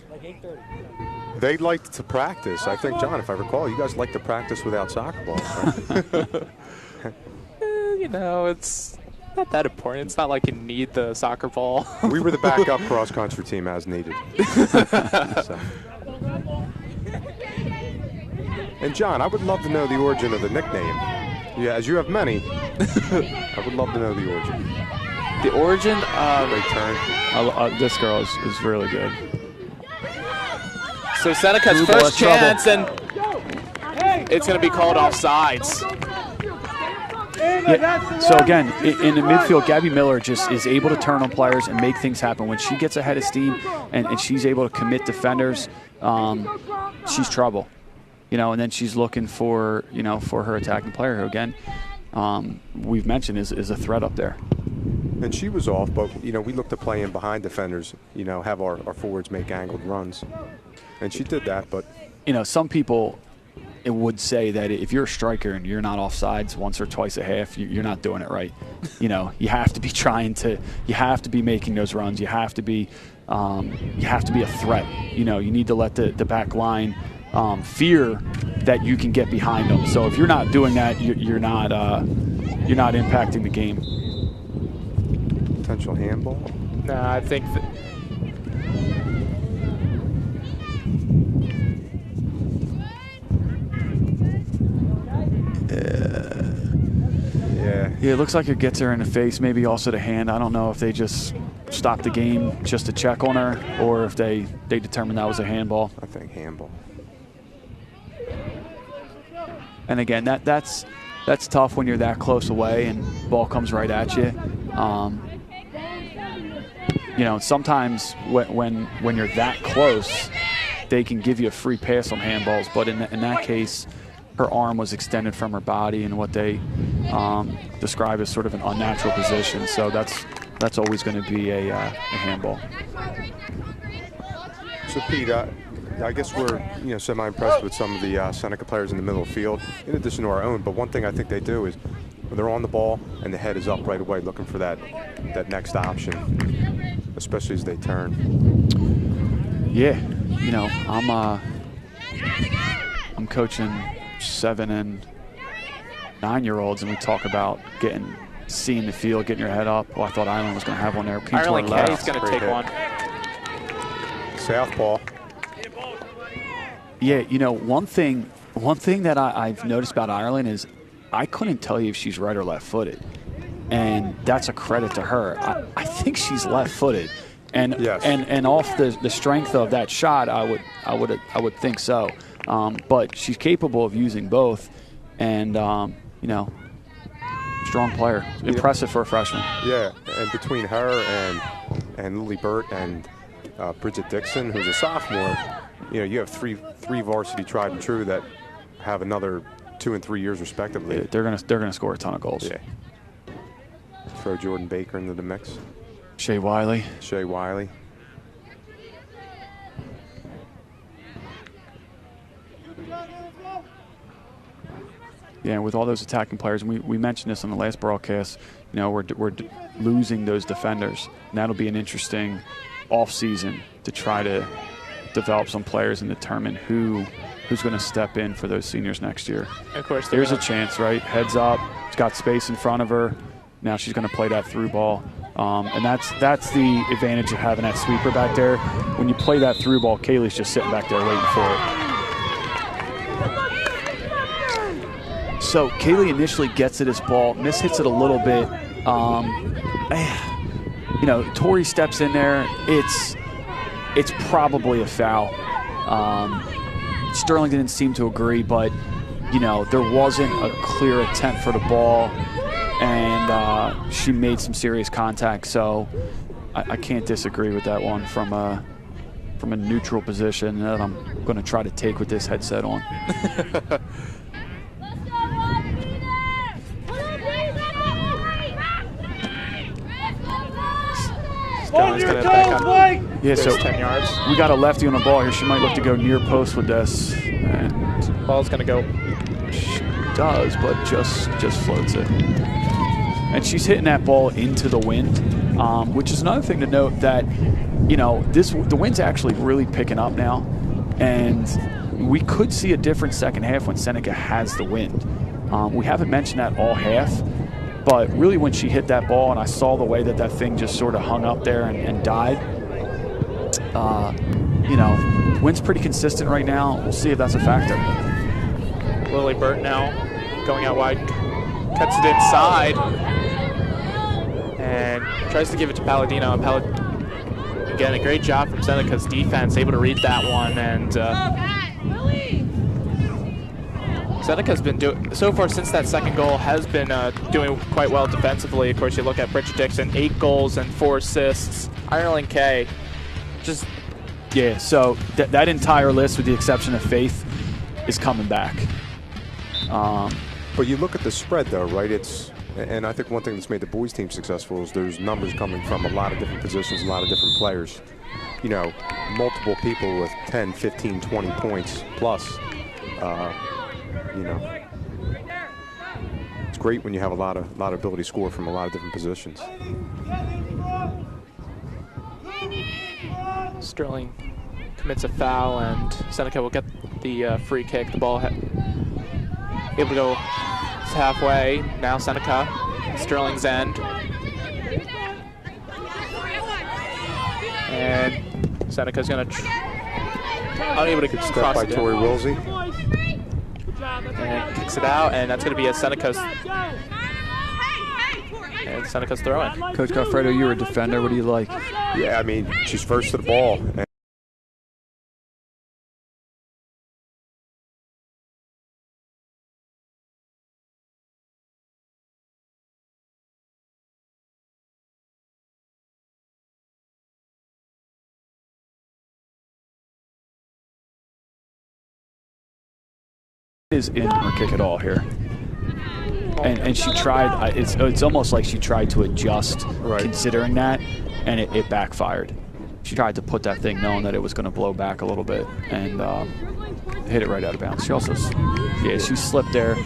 like 8:30. They liked to practice. I think, John, if I recall, you guys like to practice without soccer balls. Right? It's not that important. It's not like you need the soccer ball. We were the backup cross-country team as needed. So. And, John, I would love to know the origin of the nickname. Yeah, as you have many, I would love to know the origin. The origin? Great turn. This girl is really good. So Seneca's first chance, and it's going to be called offsides. Yeah. So again, in the midfield, Gabby Miller just is able to turn on players and make things happen. When she gets ahead of steam and she's able to commit defenders, she's trouble. And then she's looking for her attacking player, who again, we've mentioned is a threat up there. And she was off, but we look to play in behind defenders. Have our forwards make angled runs, and she did that. But some people would say that if you're a striker and you're not offsides once or twice a half, you're not doing it right. You have to be you have to be making those runs. You have to be a threat. You need to let the back line fear that you can get behind them. So if you're not doing that, you're not impacting the game. Potential handball? Nah, I think that. Yeah, it looks like it gets her in the face, maybe also the hand. I don't know if they just stopped the game just to check on her or if they determined that was a handball. I think handball. And again, that's tough when you're that close away and ball comes right at you. Sometimes when you're that close, they can give you a free pass on handballs. But in that case, her arm was extended from her body in what they describe as sort of an unnatural position. So that's always going to be a handball. So Pete, I guess we're semi-impressed with some of the Seneca players in the middle of the field, in addition to our own. But one thing I think they do is when they're on the ball and the head is up right away, looking for that next option, especially as they turn. Yeah, I'm coaching 7 and 9-year-olds, and we talk about seeing the field, getting your head up. Oh, I thought Ireland was going to have one there. Ireland K is going to take one. Southpaw. Yeah, one thing that I've noticed about Ireland is I couldn't tell you if she's right or left-footed, and that's a credit to her. I think she's left-footed, and yes. and off the strength of that shot, I would think so. But she's capable of using both, and strong player, impressive for a freshman. Yeah, and between her and Lily Burt and Bridget Dixon, who's a sophomore, you have three varsity tried and true that have another 2 and 3 years respectively. Yeah, they're gonna score a ton of goals. Yeah. Throw Jordan Baker into the mix. Shea Wiley. Yeah, with all those attacking players, and we mentioned this on the last broadcast, we're losing those defenders, and that'll be an interesting off-season to try to develop some players and determine who's going to step in for those seniors next year. Of course, there's a chance, right? Heads up, she's got space in front of her. Now she's going to play that through ball, and that's the advantage of having that sweeper back there. When you play that through ball, Kaylee's just sitting back there waiting for it. So Kaylee initially gets to this ball, mishits it a little bit. Tori steps in there. It's probably a foul. Sterling didn't seem to agree, but there wasn't a clear attempt for the ball, and and she made some serious contact. So I can't disagree with that one from a neutral position that I'm going to try to take with this headset on. Hold your toes, Blake! Yeah, so 10 yards. We got a lefty on the ball here. She might look to go near post with this. And ball's going to go. She does, but just floats it. And she's hitting that ball into the wind, which is another thing to note that, you know, the wind's actually really picking up now. And we could see a different second half when Seneca has the wind. We haven't mentioned that all half. But really when she hit that ball and I saw the way that thing just sort of hung up there and died, you know, wind's pretty consistent right now. We'll see if that's a factor. Lily Burt now going out wide, cuts it inside, and tries to give it to Palladino. And again, a great job from Seneca's defense, able to read that one. And Seneca's been doing, so far since that second goal, has been doing quite well defensively. Of course, you look at Bridget Dixon, 8 goals and 4 assists. Ireland Kay, just... Yeah, so that entire list, with the exception of Faith, is coming back. But you look at the spread, though, right? And I think one thing that's made the boys' team successful is there's numbers coming from a lot of different positions, a lot of different players. You know, multiple people with 10, 15, 20 points plus. You know, it's great when you have a lot of ability to score from a lot of different positions. Sterling commits a foul, and Seneca will get the free kick. The ball able to go halfway. Now Seneca, Sterling's end. And Seneca's going to unable to Good step cross by it Tori Wilsey. And kicks it out, and that's going to be a Seneca's. And Seneca's throwing. Coach Goffredo, you're a defender. What do you like? Yeah, I mean, she's first to the ball. Is in her kick at all here, and she tried. It's almost like she tried to adjust, right, considering that, and it backfired. She tried to put that thing knowing that it was going to blow back a little bit, and hit it right out of bounds. She also, yeah, she slipped there.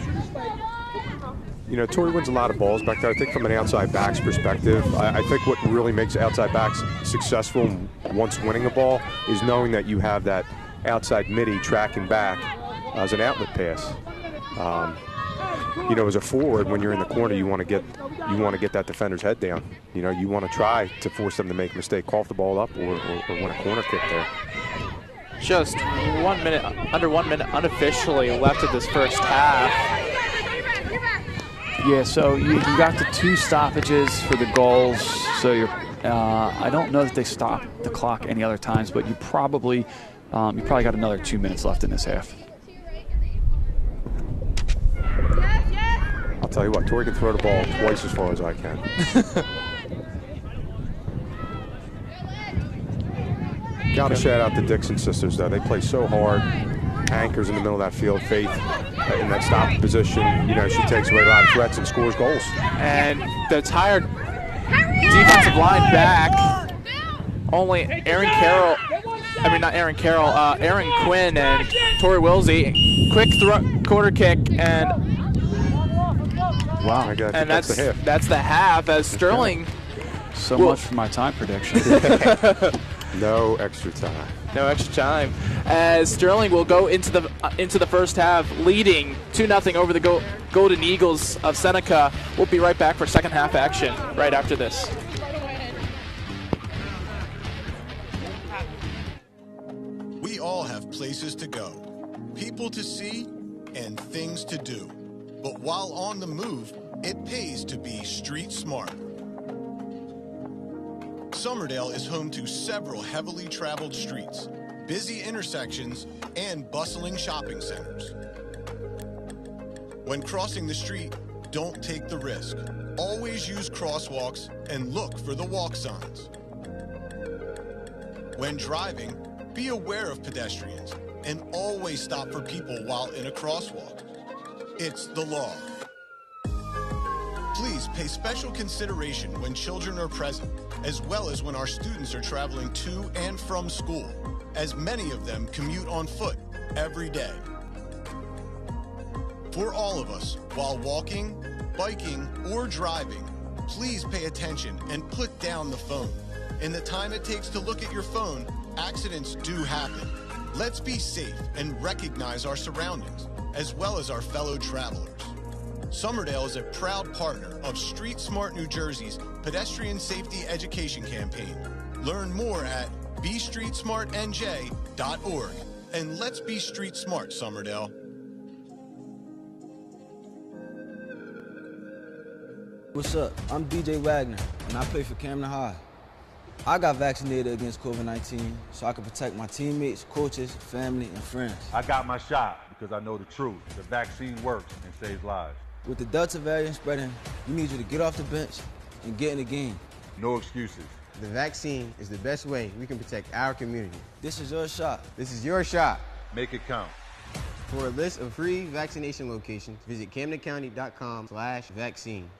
You know, Tori wins a lot of balls back there. I think from an outside back's perspective, I think what really makes outside backs successful once winning a ball is knowing that you have that outside midi tracking back as an outlet pass. You know, as a forward, when you're in the corner, you want to get that defender's head down. You know, you want to try to force them to make a mistake, cough the ball up, or win a corner kick there. Just 1 minute, under 1 minute unofficially left of this first half. Yeah, so you got the 2 stoppages for the goals. So you're, I don't know that they stopped the clock any other times, but you probably got another 2 minutes left in this half. I'll tell you what, Tori can throw the ball twice as far as I can. Got to shout out the Dixon sisters, though. They play so hard. Anchors in the middle of that field. Faith in that stop position. You know, she takes away a lot of threats and scores goals. And the entire defensive line back. Only Erin Carroll. I mean, not Erin Carroll. Erin Quinn and Tori Wilsey. Quick quarter kick, and wow. And that's the half. That's the half as Sterling. So much for my time prediction. No extra time. No extra time. As Sterling will go into the first half, leading 2-0 over the Golden Eagles of Seneca. We'll be right back for second half action right after this. We all have places to go, people to see, and things to do. But while on the move, it pays to be street smart. Somerdale is home to several heavily traveled streets, busy intersections, and bustling shopping centers. When crossing the street, don't take the risk. Always use crosswalks and look for the walk signs. When driving, be aware of pedestrians and always stop for people while in a crosswalk. It's the law. Please pay special consideration when children are present, as well as when our students are traveling to and from school, as many of them commute on foot every day. For all of us, while walking, biking, or driving, please pay attention and put down the phone. In the time it takes to look at your phone, accidents do happen. Let's be safe and recognize our surroundings, as well as our fellow travelers. Summerdale is a proud partner of Street Smart New Jersey's Pedestrian Safety Education Campaign. Learn more at bestreetsmartnj.org. And let's be street smart, Summerdale. What's up? I'm DJ Wagner, and I play for Camden High. I got vaccinated against COVID-19 so I can protect my teammates, coaches, family, and friends. I got my shot because I know the truth. The vaccine works and saves lives. With the Delta variant spreading, we need you to get off the bench and get in the game. No excuses. The vaccine is the best way we can protect our community. This is your shot. This is your shot. Make it count. For a list of free vaccination locations, visit CamdenCounty.com/vaccine.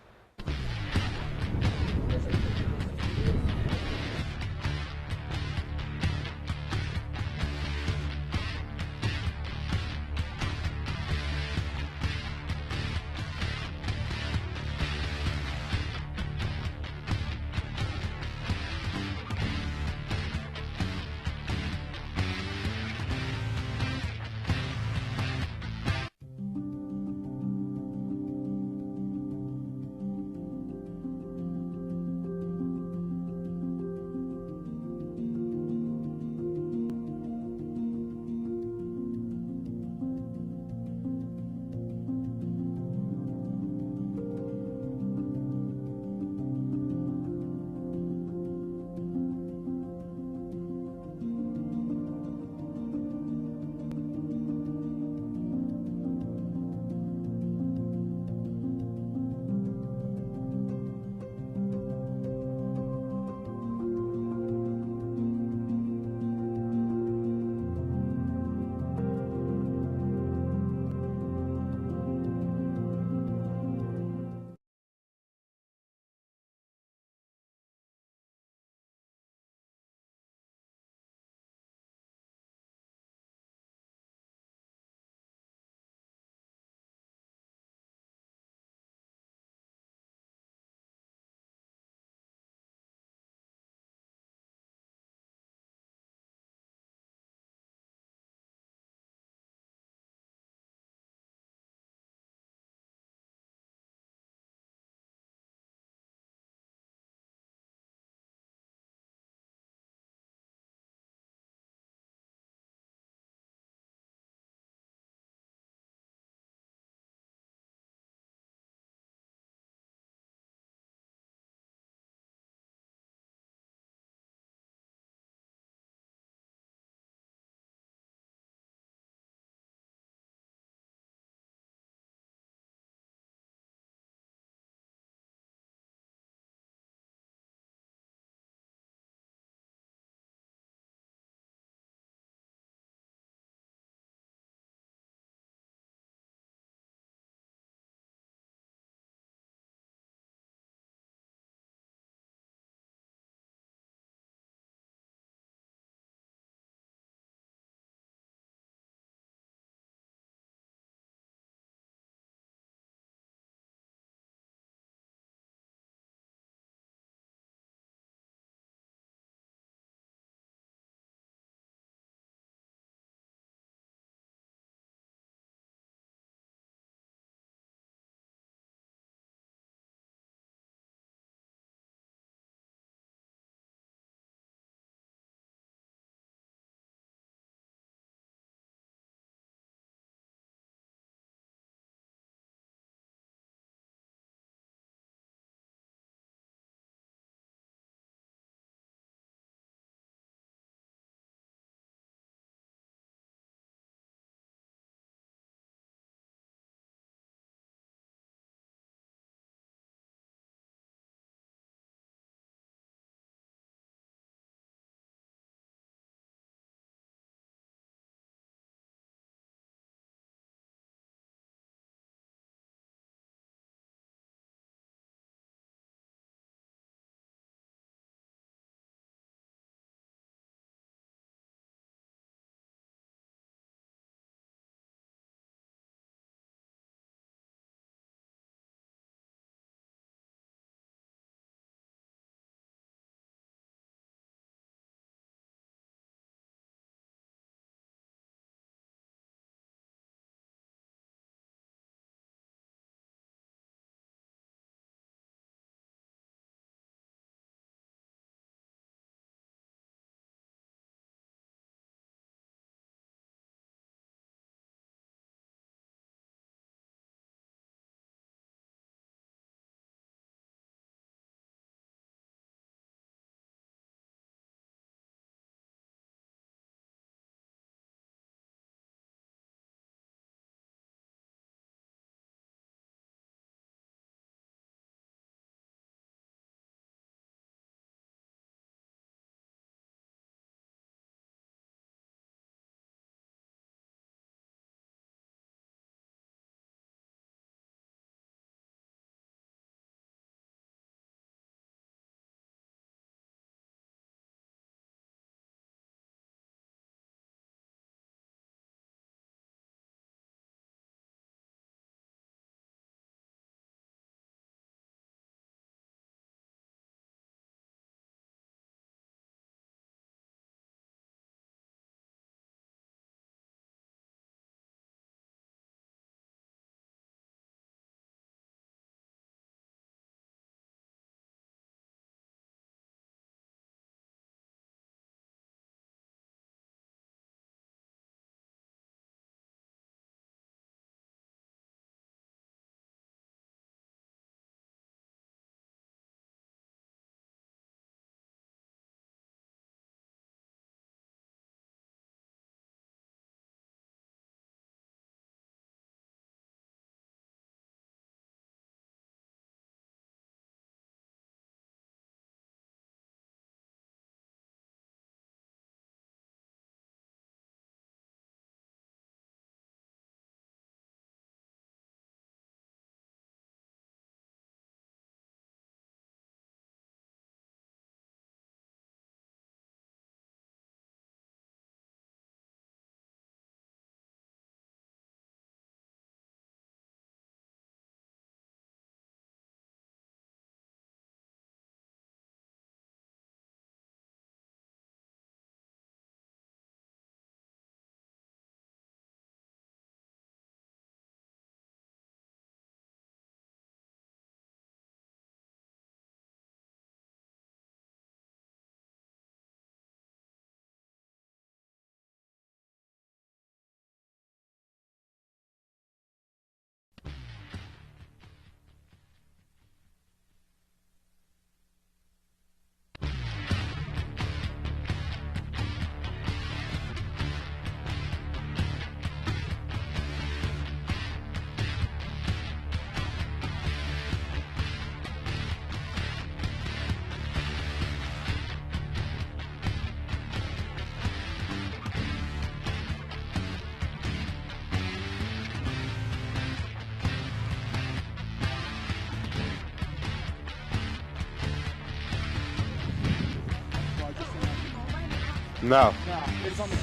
No. No, it's on the.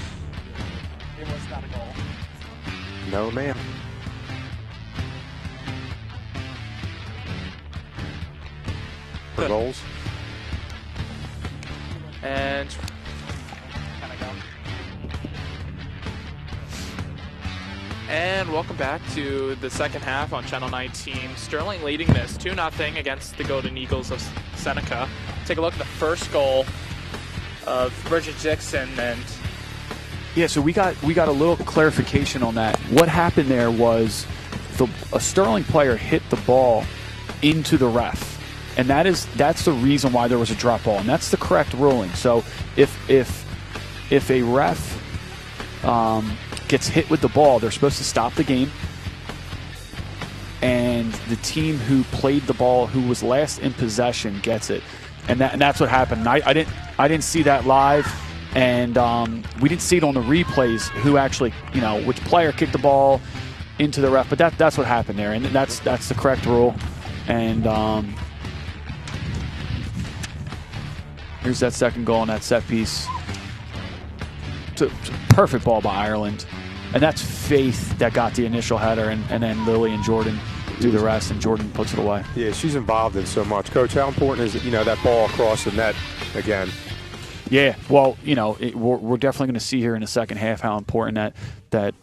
It was not a goal. No, ma'am. For goals. And welcome back to the second half on Channel 19. Sterling leading this 2-0 against the Golden Eagles of Seneca. Take a look at the first goal of Bridget Dixon, and yeah, so we got a little clarification on that. What happened there was a Sterling player hit the ball into the ref. And that's the reason why there was a drop ball, and that's the correct ruling. So if a ref gets hit with the ball, they're supposed to stop the game, and the team who played the ball, who was last in possession, gets it. And that's what happened. I didn't see that live, and we didn't see it on the replays. Who actually, which player kicked the ball into the ref? But that's what happened there, and that's the correct rule. And here's that second goal on that set piece. It's a perfect ball by Ireland. And that's Faith that got the initial header, and then Lily and Jordan do the rest, and Jordan puts it away. Yeah, she's involved in so much. Coach, how important is it, that ball across the net again? Yeah, well, we're definitely going to see here in the second half how important that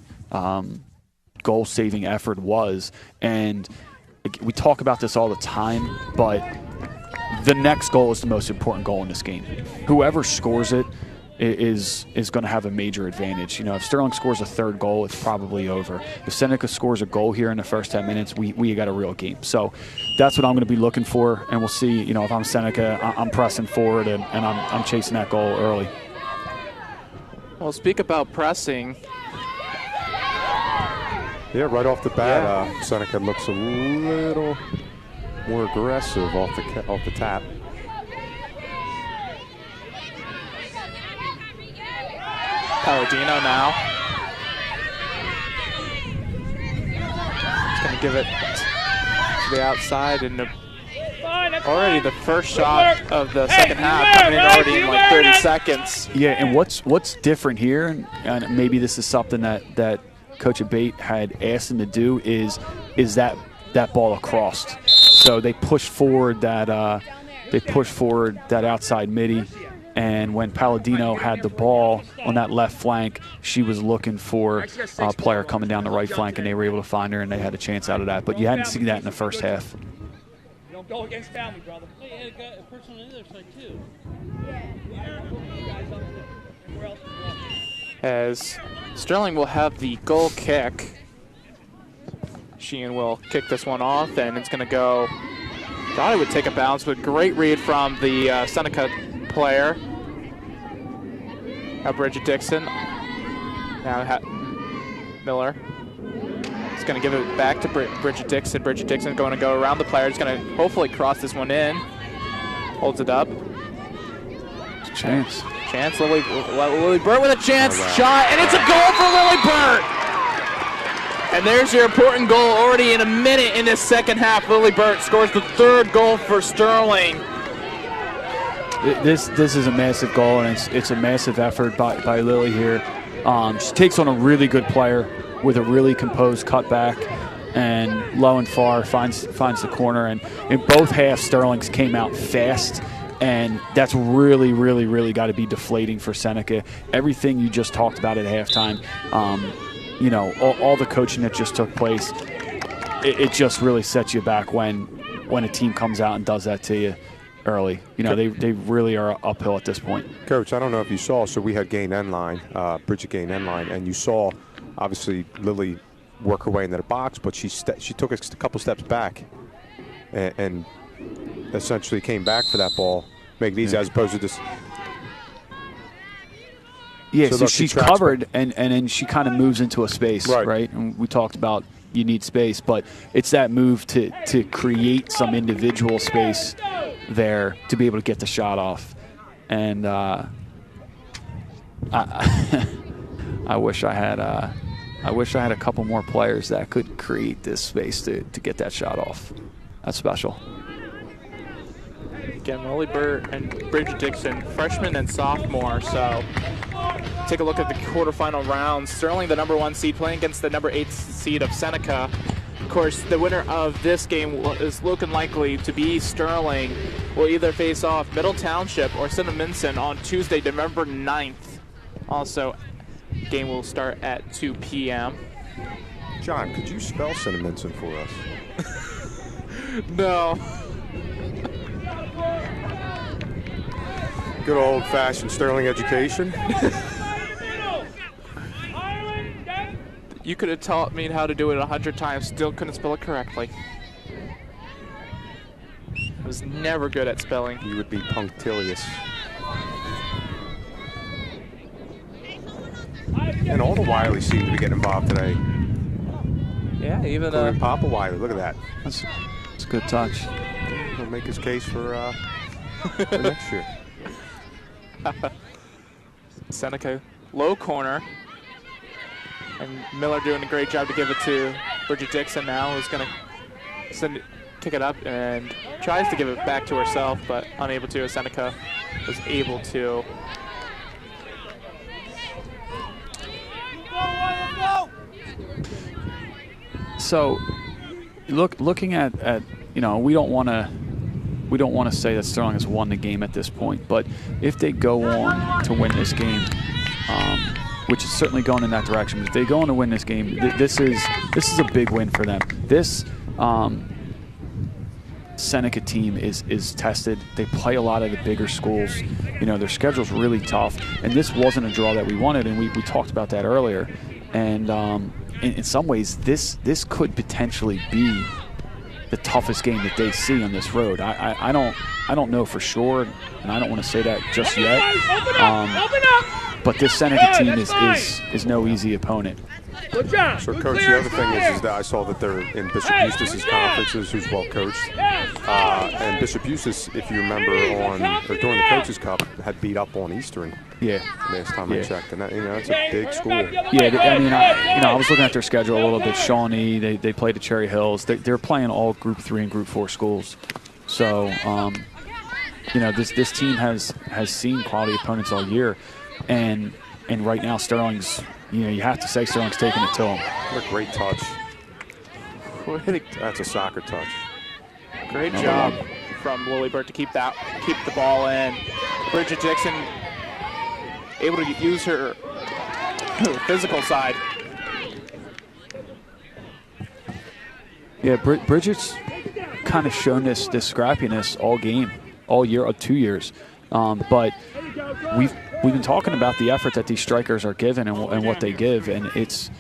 goal-saving effort was. And we talk about this all the time, but the next goal is the most important goal in this game. Whoever scores it is going to have a major advantage. If Sterling scores a third goal, it's probably over. If Seneca scores a goal here in the first 10 minutes, we got a real game. So that's what I'm going to be looking for, and we'll see. If I'm Seneca, I'm pressing forward, and I'm chasing that goal early. Well, speak about pressing. Yeah, right off the bat, Seneca looks a little more aggressive off the tap. Palladino now. He's going to give it to the outside, and already the first shot of the second half coming in already in like 30 seconds. Yeah, and what's different here, and maybe this is something that Coach Abate had asked him to do, is that ball across. So they pushed forward that outside midi. And when Palladino had the ball on that left flank, she was looking for a player coming down the right flank, and they were able to find her, and they had a chance out of that. But you hadn't seen that in the first half. You don't go against family, brother. Hey, and a person on the other side, too. As Sterling will have the goal kick. Sheehan will kick this one off, and it's going to go. Thought it would take a bounce, but great read from the Seneca player. Now Bridget Dixon. Now Miller. He's going to give it back to Bridget Dixon. Bridget Dixon going to go around the player. He's going to hopefully cross this one in. Holds it up. Chance. Lily Burt with a chance. Shot, and it's a goal for Lily Burt. And there's your important goal already in a minute in this second half. Lily Burt scores the third goal for Sterling. This is a massive goal, and it's a massive effort by Lily here. She takes on a really good player with a really composed cutback, and low and far finds the corner. And in both halves, Sterling's came out fast, and that's really, really, really got to be deflating for Seneca. Everything you just talked about at halftime, all the coaching that just took place, it just really sets you back when a team comes out and does that to you early. They really are uphill at this point. Coach, I don't know if you saw, so we had gain end line, Bridget gain end line, and you saw obviously Lily work her way into the box, but she took a couple steps back and essentially came back for that ball, make it easy, as opposed to just. Yeah, so she's covered, and then she kind of moves into a space, right? And we talked about you need space, but it's that move to create some individual space there to be able to get the shot off. And I wish I had a couple more players that could create this space to get that shot off. That's special. Again, Lily Burt and Bridget Dixon, freshman and sophomore, so take a look at the quarterfinal rounds. Sterling, the #1 seed, playing against the #8 seed of Seneca. Of course, the winner of this game is looking likely to be Sterling. Will either face off Middle Township or Cinnamon on Tuesday, November 9th. Also, game will start at 2 p.m. John, could you spell Cinnamon for us? No. Good old-fashioned Sterling education. You could have taught me how to do it 100 times, still couldn't spell it correctly. I was never good at spelling. You would be punctilious. And all the Wileys seem to be getting involved today. Yeah, even Papa Wiley, look at that. That's a good touch. He'll make his case for next year. Seneca, low corner. And Miller doing a great job to give it to Bridget Dixon now, who's going to kick it up and tries to give it back to herself, but unable to. Seneca was able to. So, looking at we don't want to say that Sterling has won the game at this point, but if they go on to win this game, which is certainly going in that direction, but if they go on to win this game, this is a big win for them. This Seneca team is tested. They play a lot of the bigger schools. Their schedule's really tough, and this wasn't a draw that we wanted, and we talked about that earlier. And in some ways, this could potentially be the toughest game that they see on this road. I don't know for sure, and I don't want to say that just yet. But this Seneca team is no easy opponent. Good job. So, Coach, the other thing is that I saw that they're in Bishop Eustis's conferences, who's well coached. And Bishop Eustace, if you remember, during the Coaches Cup, had beat up on Eastern. Yeah. Last time I checked, and that's a big school. Yeah, I was looking at their schedule a little bit. Shawnee, they played at Cherry Hills. They're playing all Group 3 and Group 4 schools. So, this team has seen quality opponents all year, and right now Sterling's. You have to say Sterling's taking it to him. What a great touch. That's a soccer touch. Great job from Lillibert to keep the ball in. Bridget Dixon able to use her physical side. Yeah, Bridget's kind of shown this scrappiness all year, 2 years. But we've been talking about the effort that these strikers are given and what they give, and it's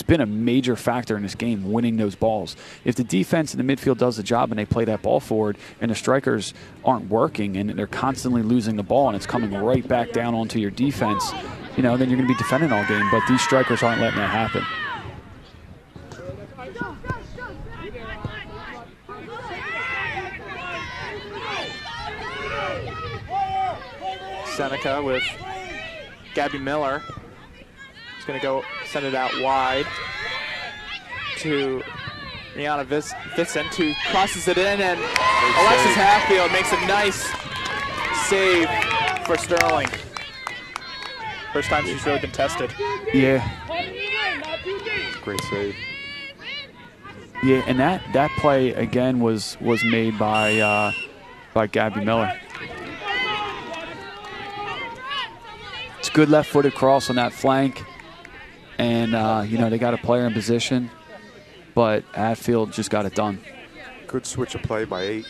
been a major factor in this game, winning those balls. If the defense in the midfield does the job and they play that ball forward and the strikers aren't working and they're constantly losing the ball and it's coming right back down onto your defense, then you're going to be defending all game. But these strikers aren't letting that happen. Seneca with Gabby Miller. He's going to go send it out wide to Rihanna Vincent, who crosses it in, and Alexis Hatfield makes a nice save for Sterling. First time she's really been tested. Yeah. Great save. Yeah, and that play again was made by Gabby Miller. It's a good left-footed cross on that flank, and they got a player in position, but Hatfield just got it done. Good switch of play by 8.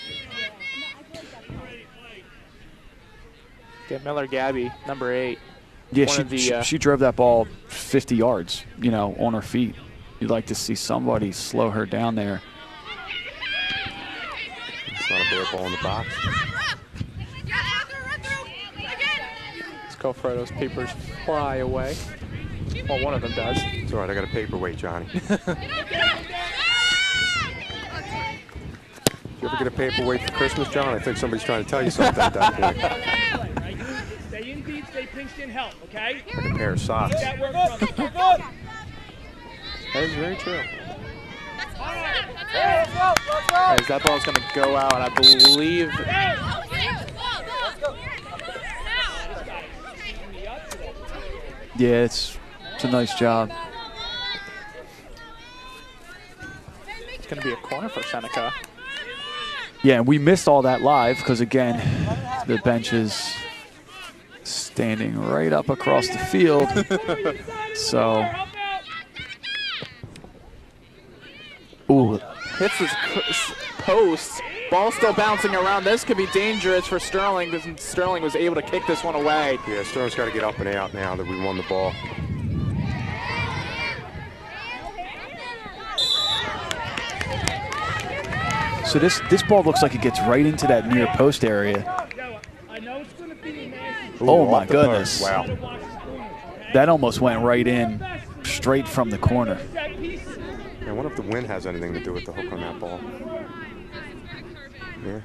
Get Miller Gabby, number 8. Yeah, she drove that ball 50 yards, on her feet. You'd like to see somebody slow her down there. It's not a bad ball in the box. Frodo's papers fly away. Well, one of them does. It's all right, I got a paperweight, Johnny. Did you ever get a paperweight for Christmas, John? I think somebody's trying to tell you something at that point. Stay in deep, stay pinched in, help, okay? Like a pair of socks. That work. That is very true. As that ball's going to go out, and I believe... Yeah, it's a nice job. It's going to be a corner for Seneca. Yeah, and we missed all that live because, again, the bench is standing right up across the field. So, ooh. Hits his post. Ball still bouncing around. This could be dangerous for Sterling because Sterling was able to kick this one away. Yeah, Sterling's got to get up and out now that we won the ball. So this ball looks like it gets right into that near post area. Ooh, oh my goodness. Wow. That almost went right in straight from the corner. I wonder if the wind has anything to do with the hook on that ball. Yeah.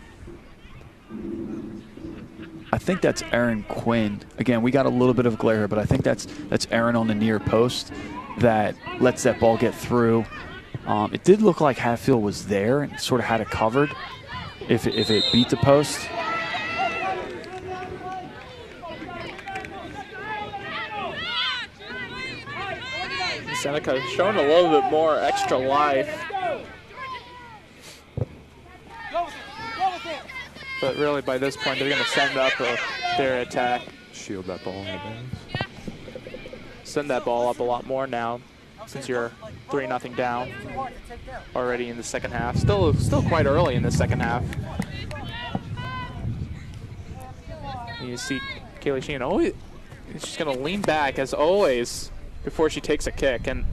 I think that's Aaron Quinn. Again, we got a little bit of glare, but I think that's Aaron on the near post that lets that ball get through. It did look like Hatfield was there and sort of had it covered if it beat the post. Seneca showing a little bit more extra life. But really, by this point, they're going to send up their attack. Shield that ball in the bounds. Send that ball up a lot more now, since you're 3-0 down already in the second half. Still quite early in the second half. And you see Kaylee Sheehan always, she's going to lean back as always before she takes a kick. And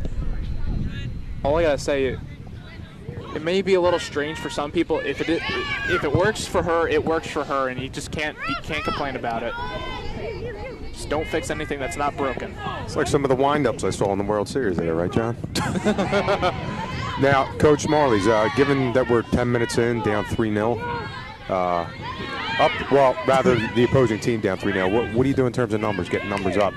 all I got to say, it may be a little strange for some people. If it works for her, it works for her, and you can't complain about it. Just don't fix anything that's not broken. It's like some of the wind-ups I saw in the World Series there, right, John? Now, Coach Marley's, given that we're 10 minutes in, down 3-0, rather the opposing team down 3-0, what do you do in terms of numbers, getting numbers up?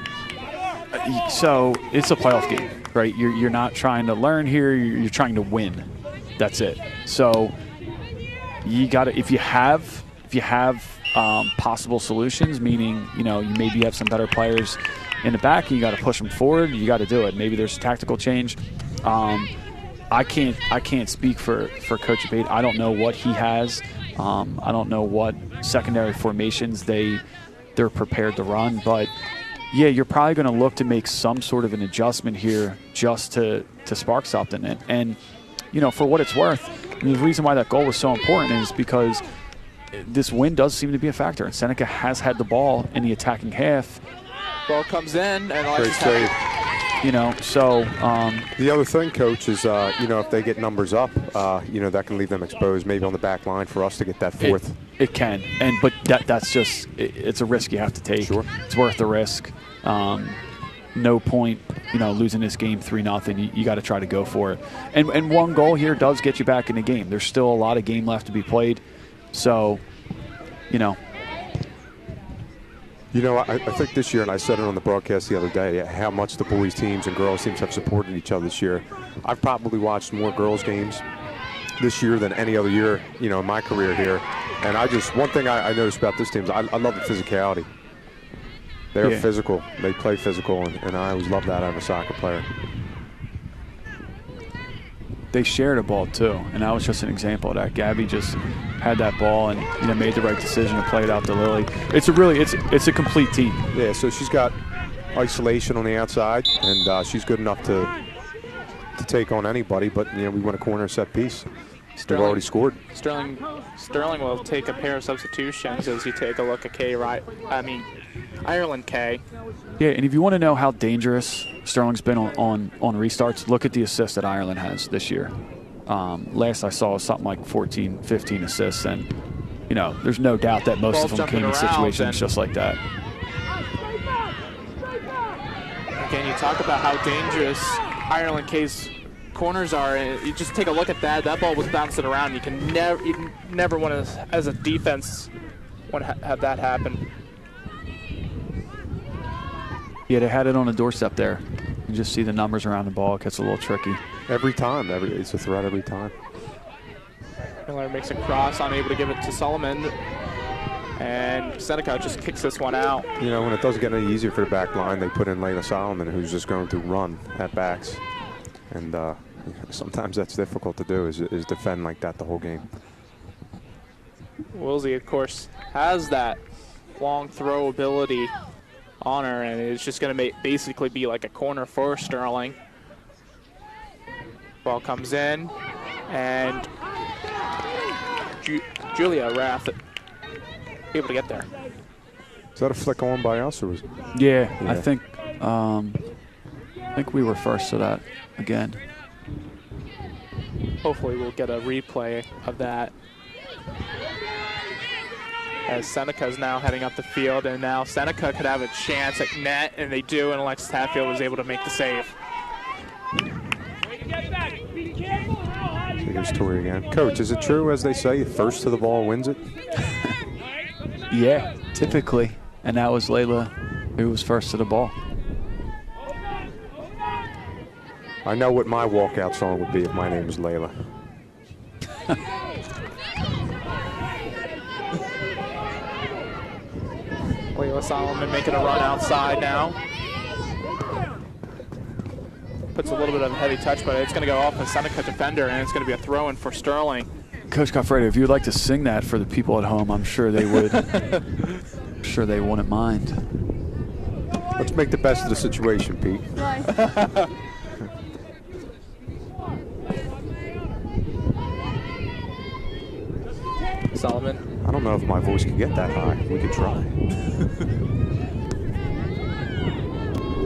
So it's a playoff game, right? You're not trying to learn here. You're trying to win. That's it. So you got to, if you have possible solutions, meaning you maybe have some better players in the back, and you got to push them forward. You got to do it. Maybe there's a tactical change. I can't speak for Coach Abate. I don't know what he has. I don't know what secondary formations they're prepared to run, but yeah, you're probably going to look to make some sort of an adjustment here just to spark something. And for what it's worth, the reason why that goal was so important is because this win does seem to be a factor. And Seneca has had the ball in the attacking half. Ball comes in, and great save. So the other thing, Coach, is if they get numbers up, that can leave them exposed, maybe on the back line for us to get that fourth. It can, but that's just it's a risk you have to take. Sure. It's worth the risk. No point, losing this game 3-0. You got to try to go for it. And one goal here does get you back in the game. There's still a lot of game left to be played. So, I think this year, and I said it on the broadcast the other day, how much the boys teams and girls teams have supported each other this year. I've probably watched more girls games this year than any other year, in my career here. And one thing I noticed about this team is I love the physicality. They're physical. They play physical, and I always love that out of a soccer player. They shared a ball too, and that was just an example of that. Gabby just had that ball and made the right decision to play it out to Lily. It's a complete team. Yeah, so she's got isolation on the outside, and she's good enough to take on anybody. But we win a corner set piece. They've already scored. Sterling will take a pair of substitutions as you take a look at Ireland K. Yeah, and if you want to know how dangerous Sterling's been on restarts, look at the assists that Ireland has this year. Last I saw was something like 14, 15 assists, and there's no doubt that most of them came in situations just like that. Again, you talk about how dangerous Ireland K's corners are. You just take a look at that. That ball was bouncing around. You never want to, as a defense, want to have that happen. Yeah, they had it on the doorstep there. You just see the numbers around the ball. It gets a little tricky. Every time. It's a threat every time. Miller makes a cross, unable to give it to Solomon. And Seneca just kicks this one out. You know, when it doesn't get any easier for the back line, they put in Layla Solomon, who's just going to run at backs. And sometimes that's difficult to do, is defend like that the whole game. Wilsey, of course, has that long throw ability on her, and it's just going to basically be like a corner for Sterling. Ball comes in, and Julia Rath able to get there. Is that a flick on by us, or was? Yeah. I think we were first to that again. Hopefully we'll get a replay of that. As Seneca is now heading up the field, and now Seneca could have a chance at net, and they do, and Alexis Hatfield was able to make the save. Here's Tori again. Coach, is it true, as they say, first to the ball wins it? Yeah, typically. And that was Layla who was first to the ball. I know what my walkout song would be if my name was Layla. Layla Solomon making a run outside now. Puts a little bit of a heavy touch, but it's going to go off a Seneca defender, and it's going to be a throw-in for Sterling. Coach Goffredo, if you would like to sing that for the people at home, I'm sure they would. I'm sure they wouldn't mind. Let's make the best of the situation, Pete. Solomon. I don't know if my voice can get that high. We could try.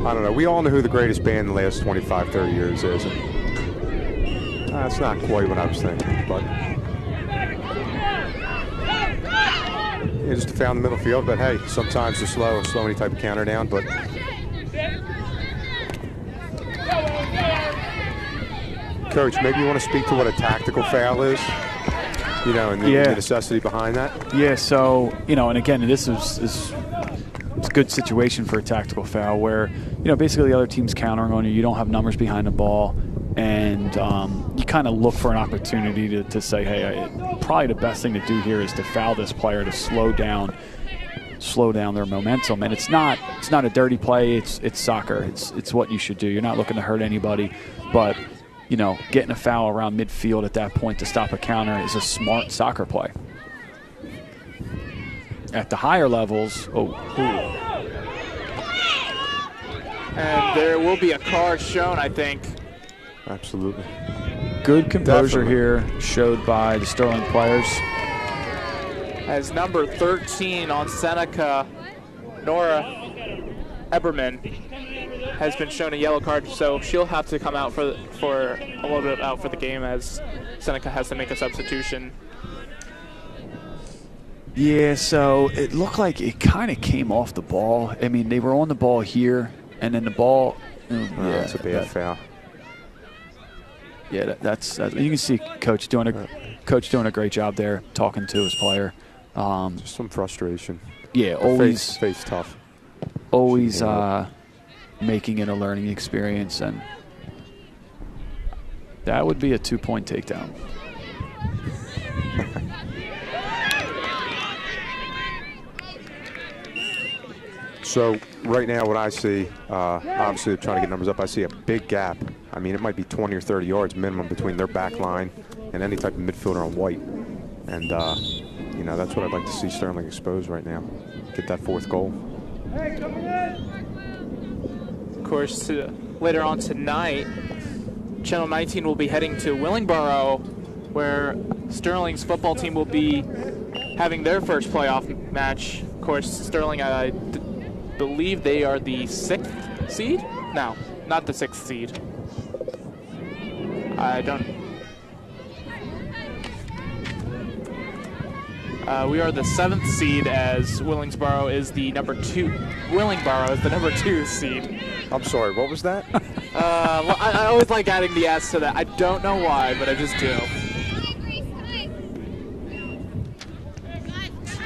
I don't know. We all know who the greatest band in the last 25, 30 years is. And that's not quite what I was thinking, but just found the middle field. But hey, sometimes they're slow any type of counter down. But Coach, maybe you want to speak to what a tactical foul is. You know, and the necessity behind that. Yeah. So and again, this is it's a good situation for a tactical foul where, basically the other team's countering on you. You don't have numbers behind the ball, and you kind of look for an opportunity to say, hey, probably the best thing to do here is to foul this player to slow down their momentum. And it's not a dirty play. It's soccer. It's what you should do. You're not looking to hurt anybody, but getting a foul around midfield at that point to stop a counter is a smart soccer play. At the higher levels, and there will be a card shown, I think. Absolutely. Good composure here showed by the Sterling players. As number 13 on Seneca, Nora Eberman, has been shown a yellow card, so she'll have to come out for a little bit out for the game, as Seneca has to make a substitution. Yeah, so it looked like it kind of came off the ball. I mean, they were on the ball here, and then the ball. That's a bad foul. Yeah, that's you can see Coach doing a great job there, talking to his player. Just some frustration. Yeah, always face tough. Always making it a learning experience, and that would be a 2-point takedown. So right now what I see, obviously trying to get numbers up, I see a big gap. I mean, it might be 20 or 30 yards minimum between their back line and any type of midfielder on white. And, that's what I'd like to see Sterling expose right now. Get that fourth goal. Of course, later on tonight, Channel 19 will be heading to Willingboro, where Sterling's football team will be having their first playoff match. Of course, Sterling, I believe they are the 6th seed? No, not the 6th seed. I don't. We are the 7th seed, as Willingboro is the number 2. Willingboro is the number 2 seed. I'm sorry, what was that? Well, I always like adding the S to that. I don't know why, but I just do.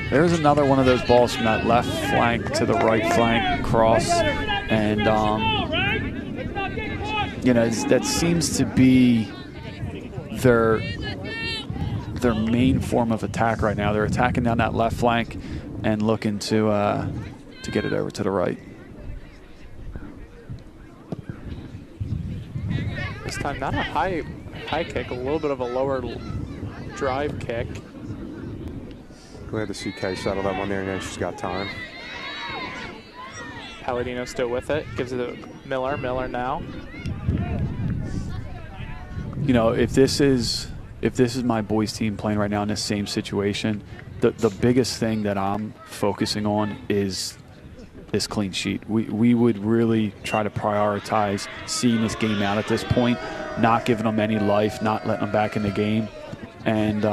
There's another one of those balls from that left flank to the right flank cross, and that seems to be their main form of attack right now. They're attacking down that left flank, and looking to get it over to the right. This time not a high kick, a little bit of a lower drive kick. Glad to see Kay settle that one there. Again, she's got time. Palladino still with it. Gives it to Miller. Miller now. You know, if this is my boys team playing right now in this same situation, the biggest thing that I'm focusing on is this clean sheet. We would really try to prioritize seeing this game out at this point, not giving them any life, not letting them back in the game, and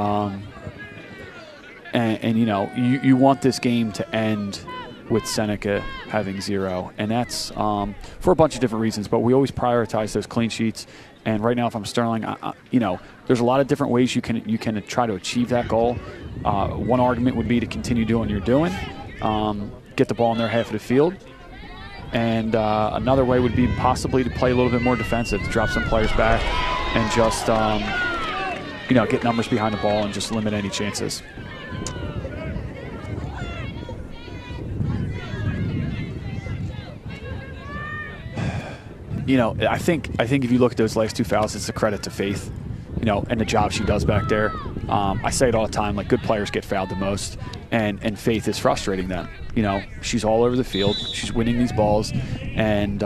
you know, you want this game to end with Seneca having 0, and that's for a bunch of different reasons. But we always prioritize those clean sheets. And right now, if I'm Sterling, you know, there's a lot of different ways you can try to achieve that goal. One argument would be to continue doing what you're doing, get the ball in their half of the field, and another way would be possibly to play a little bit more defensive, to drop some players back, and just you know, get numbers behind the ball and just limit any chances. You know, I think if you look at those last 2 fouls, it's a credit to Faith, you know, and the job she does back there. I say it all the time, like, good players get fouled the most, and Faith is frustrating them. You know, she's all over the field, she's winning these balls, and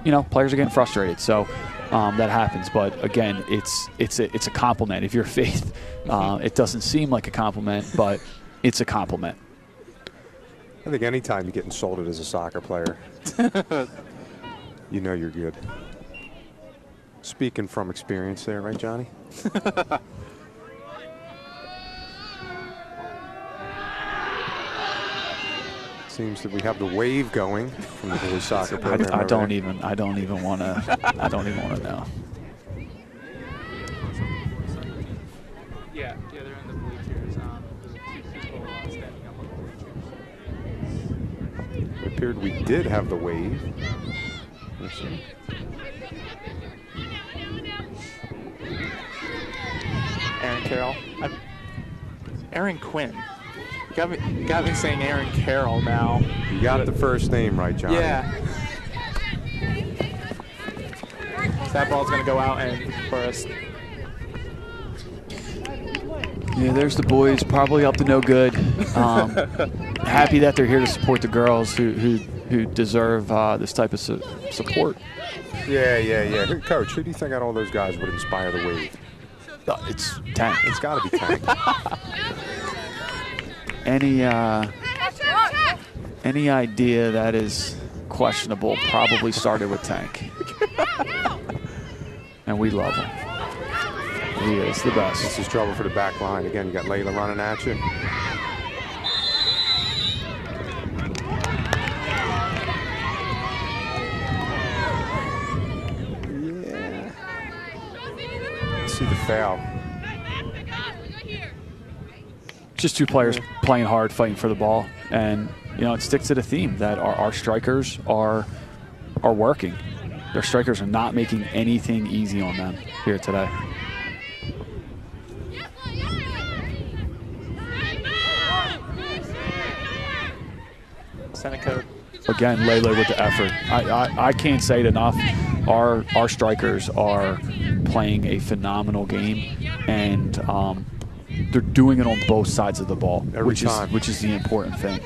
you know, players are getting frustrated. So that happens. But again, it's a compliment. If you're Faith, it doesn't seem like a compliment, but it's a compliment. I think anytime you get insulted as a soccer player, you know you're good. Speaking from experience there, right, Johnny? Seems that we have the wave going from the boys soccer program. I don't even want to know. Yeah, they're in the bleachers. There's 2 people standing up on the bleachers. It appeared we did have the wave. Let's see. Aaron Carroll. Aaron Quinn. Got me saying Aaron Carroll now. You got the first name right, Johnny. Yeah. So that ball's going to go out and for us. Yeah, there's the boys, probably up to no good. Happy that they're here to support the girls who deserve this type of support. Yeah. Coach, who do you think out of all those guys would inspire the wave? It's Tank. It's got to be Tank. Any idea that is questionable probably started with Tank. And we love him. He is the best. This is trouble for the back line. Again, you got Layla running at you. Yeah. Let's see the foul. Just 2 players playing hard, fighting for the ball. And, you know, it sticks to the theme that our strikers are working. Their strikers are not making anything easy on them here today. Seneca. Again, Layla with the effort. I can't say it enough. Our strikers are playing a phenomenal game, and they're doing it on both sides of the ball, which is the important thing.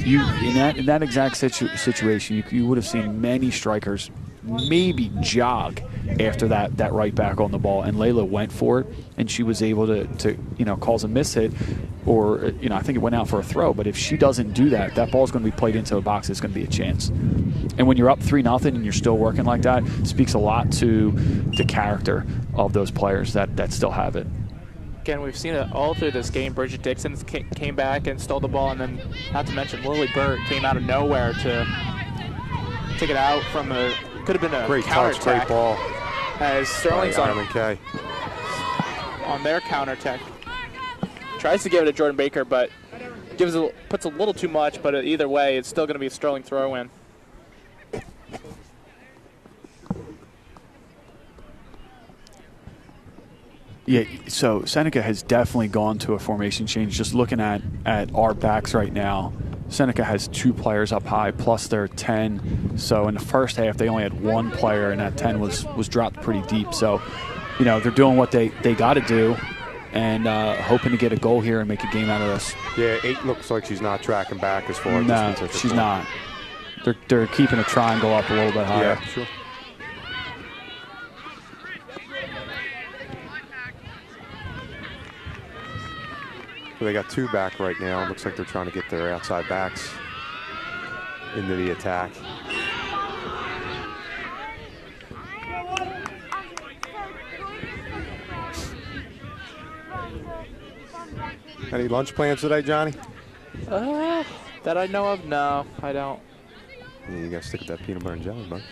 In that exact situation, you would have seen many strikers maybe jog after that right back on the ball, and Layla went for it, and she was able to you know, cause a miss hit, or, you know, I think it went out for a throw. But if she doesn't do that, that ball's going to be played into a box. It's going to be a chance. And when you're up 3-0 and you're still working like that, it speaks a lot to the character of those players that still have it. Again, we've seen it all through this game. Bridget Dixon came back and stole the ball, and then, not to mention, Lily Burt came out of nowhere to take it out from a, could have been a great counterattack. Touch, great ball. As Sterling's on their counterattack. Tries to give it to Jordan Baker, but puts a little too much, but either way, it's still going to be a Sterling throw-in. Yeah, so Seneca has definitely gone to a formation change. Just looking at our backs right now, Seneca has 2 players up high, plus their 10. So in the first half, they only had 1 player, and that 10 was dropped pretty deep. So, you know, they're doing what they got to do, and hoping to get a goal here and make a game out of this. Yeah, 8 looks like she's not tracking back as far as No, distance. she's not. They're keeping a triangle up a little bit higher. Yeah, sure. So they got 2 back right now. Looks like they're trying to get their outside backs into the attack. Any lunch plans today, Johnny? That I know of, no, I don't. Yeah, you gotta stick with that peanut butter and jelly, bud.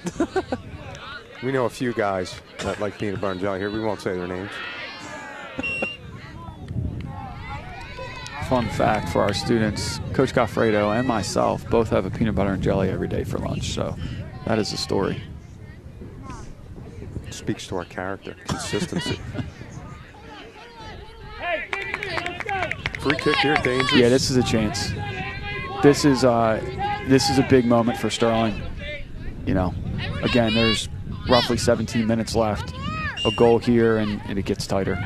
We know a few guys that like peanut butter and jelly here. We won't say their names. Fun fact for our students, Coach Goffredo and myself both have a peanut butter and jelly every day for lunch, so that is the story. Speaks to our character, consistency. Free kick here, dangerous. Yeah, this is a chance. This is a big moment for Sterling. You know, again, there's roughly 17 minutes left. A goal here, and it gets tighter.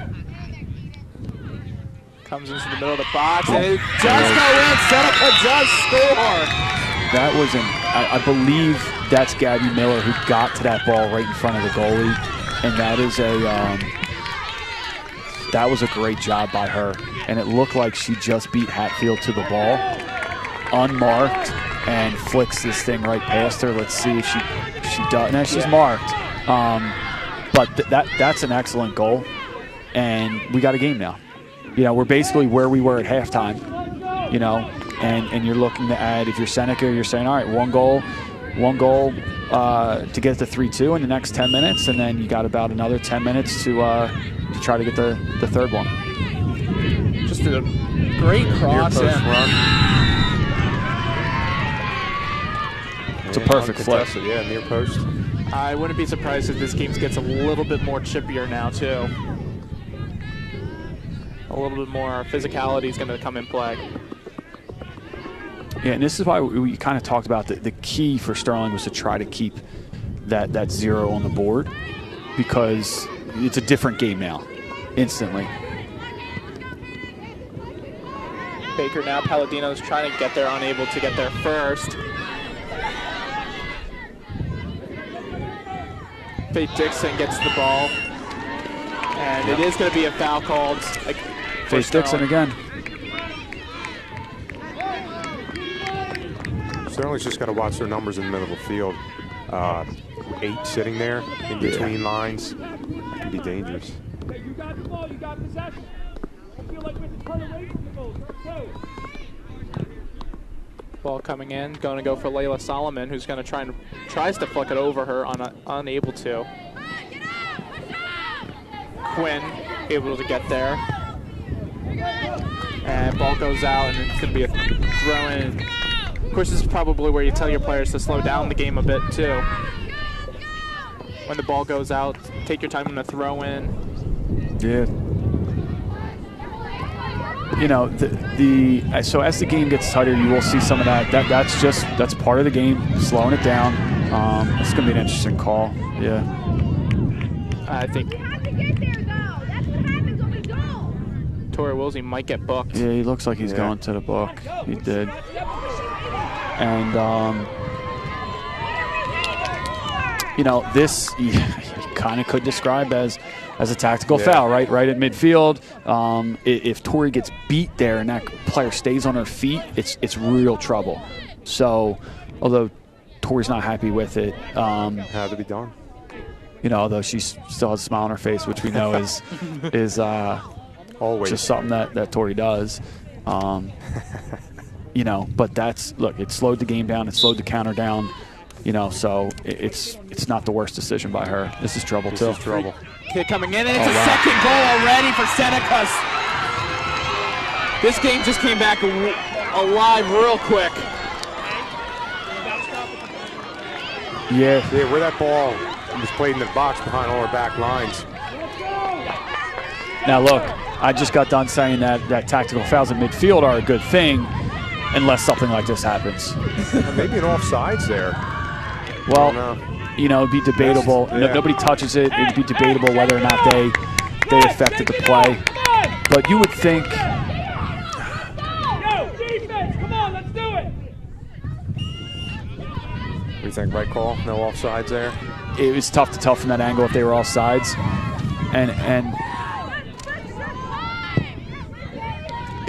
Comes into the middle of the box, and it does go in. Seneca does score. That was I believe that's Gabby Miller who got to that ball right in front of the goalie, and that was a great job by her. And it looked like she just beat Hatfield to the ball, unmarked, and flicks this thing right past her. Let's see if she does. Now she's marked, but that's an excellent goal, and we got a game now. You know, we're basically where we were at halftime, you know, and you're looking to add, if you're Seneca, you're saying, all right, one goal to get to 3-2 in the next 10 minutes, and then you got about another 10 minutes to try to get the third one. Just a great cross in. It's a perfect flip. Yeah, near post. I wouldn't be surprised if this game gets a little bit more chippier now, too. A little bit more physicality is going to come in play. Yeah, and this is why we kind of talked about the key for Sterling was to try to keep that 0 on the board, because it's a different game now, instantly. Baker now, Palladino's trying to get there, unable to get there first. Faith Dixon gets the ball, and it is going to be a foul called. Faith Dixon again. Sterling's just got to watch their numbers in the middle of the field. 8 sitting there in between lines. That can be dangerous. You got the ball, you got possession. I feel like we have to turn away from the goal. Ball coming in, going to go for Layla Solomon, who's going to tries to flick it over her, unable to. Quinn able to get there. And ball goes out, and it's going to be a throw-in. Of course, this is probably where you tell your players to slow down the game a bit, too. When the ball goes out, take your time on the throw-in. Yeah. You know, so as the game gets tighter, you will see some of that. That's part of the game, slowing it down. It's going to be an interesting call. Yeah. I think Tori Woolsey might get booked. Yeah, he looks like he's going to the book. He did. And, you know, this you kind of could describe as a tactical foul, right at midfield. If Tori gets beat there and that player stays on her feet, it's real trouble. So, although Tori's not happy with it, had to be done. You know, although she still has a smile on her face, which we know is always just something that Tori does. You know, but it slowed the game down. It slowed the counter down. You know, so it's not the worst decision by her. This is trouble, too. This is trouble. Kick coming in, and it's a second goal already for Seneca. This game just came back alive real quick. Yeah, where that ball was played in the box behind all our back lines. Now look, I just got done saying that tactical fouls in midfield are a good thing unless something like this happens. Maybe an offsides there. Well, you know, it'd be debatable. Yeah. Nobody touches it. It'd be debatable whether or not they affected the play. But you would think. Yo, defense, come on, let's do it. What do you think, right call? No offsides there? It was tough to tell from that angle if they were offsides.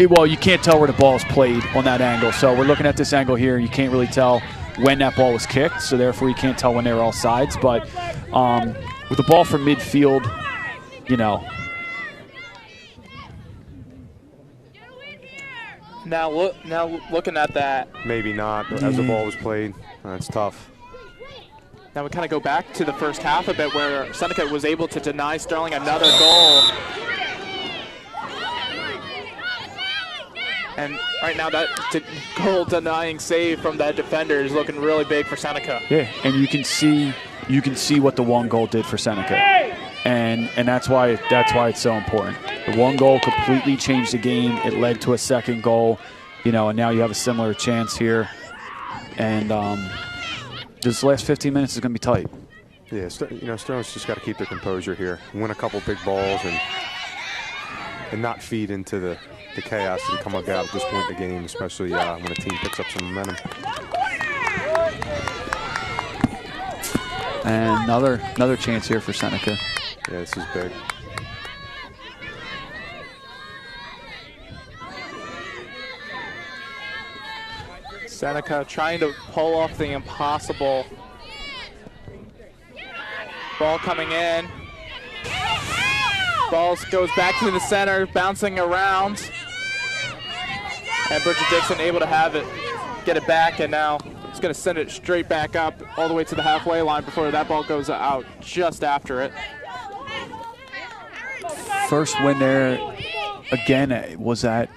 Well, you can't tell where the ball is played on that angle. So we're looking at this angle here. You can't really tell when that ball was kicked, so therefore you can't tell when they were all sides. But with the ball from midfield, you know. Now looking at that. Maybe not, but as the ball was played, that's tough. Now we kind of go back to the first half a bit where Seneca was able to deny Sterling another goal. And right now that goal-denying save from that defender is looking really big for Seneca. Yeah, and you can see what the one goal did for Seneca, and that's why it's so important. The one goal completely changed the game. It led to a second goal, you know, and now you have a similar chance here. And this last 15 minutes is going to be tight. Yeah, you know, Sterling's just got to keep their composure here, win a couple big balls, and not feed into the chaos that come about at this point in the game, especially when a team picks up some momentum. And another chance here for Seneca. Yeah, this is big. Seneca trying to pull off the impossible. Ball coming in. Ball goes back to the center, bouncing around. And Bridget Dixon able to have it, get it back, and now it's going to send it straight back up all the way to the halfway line before that ball goes out just after it. First win there, again, was that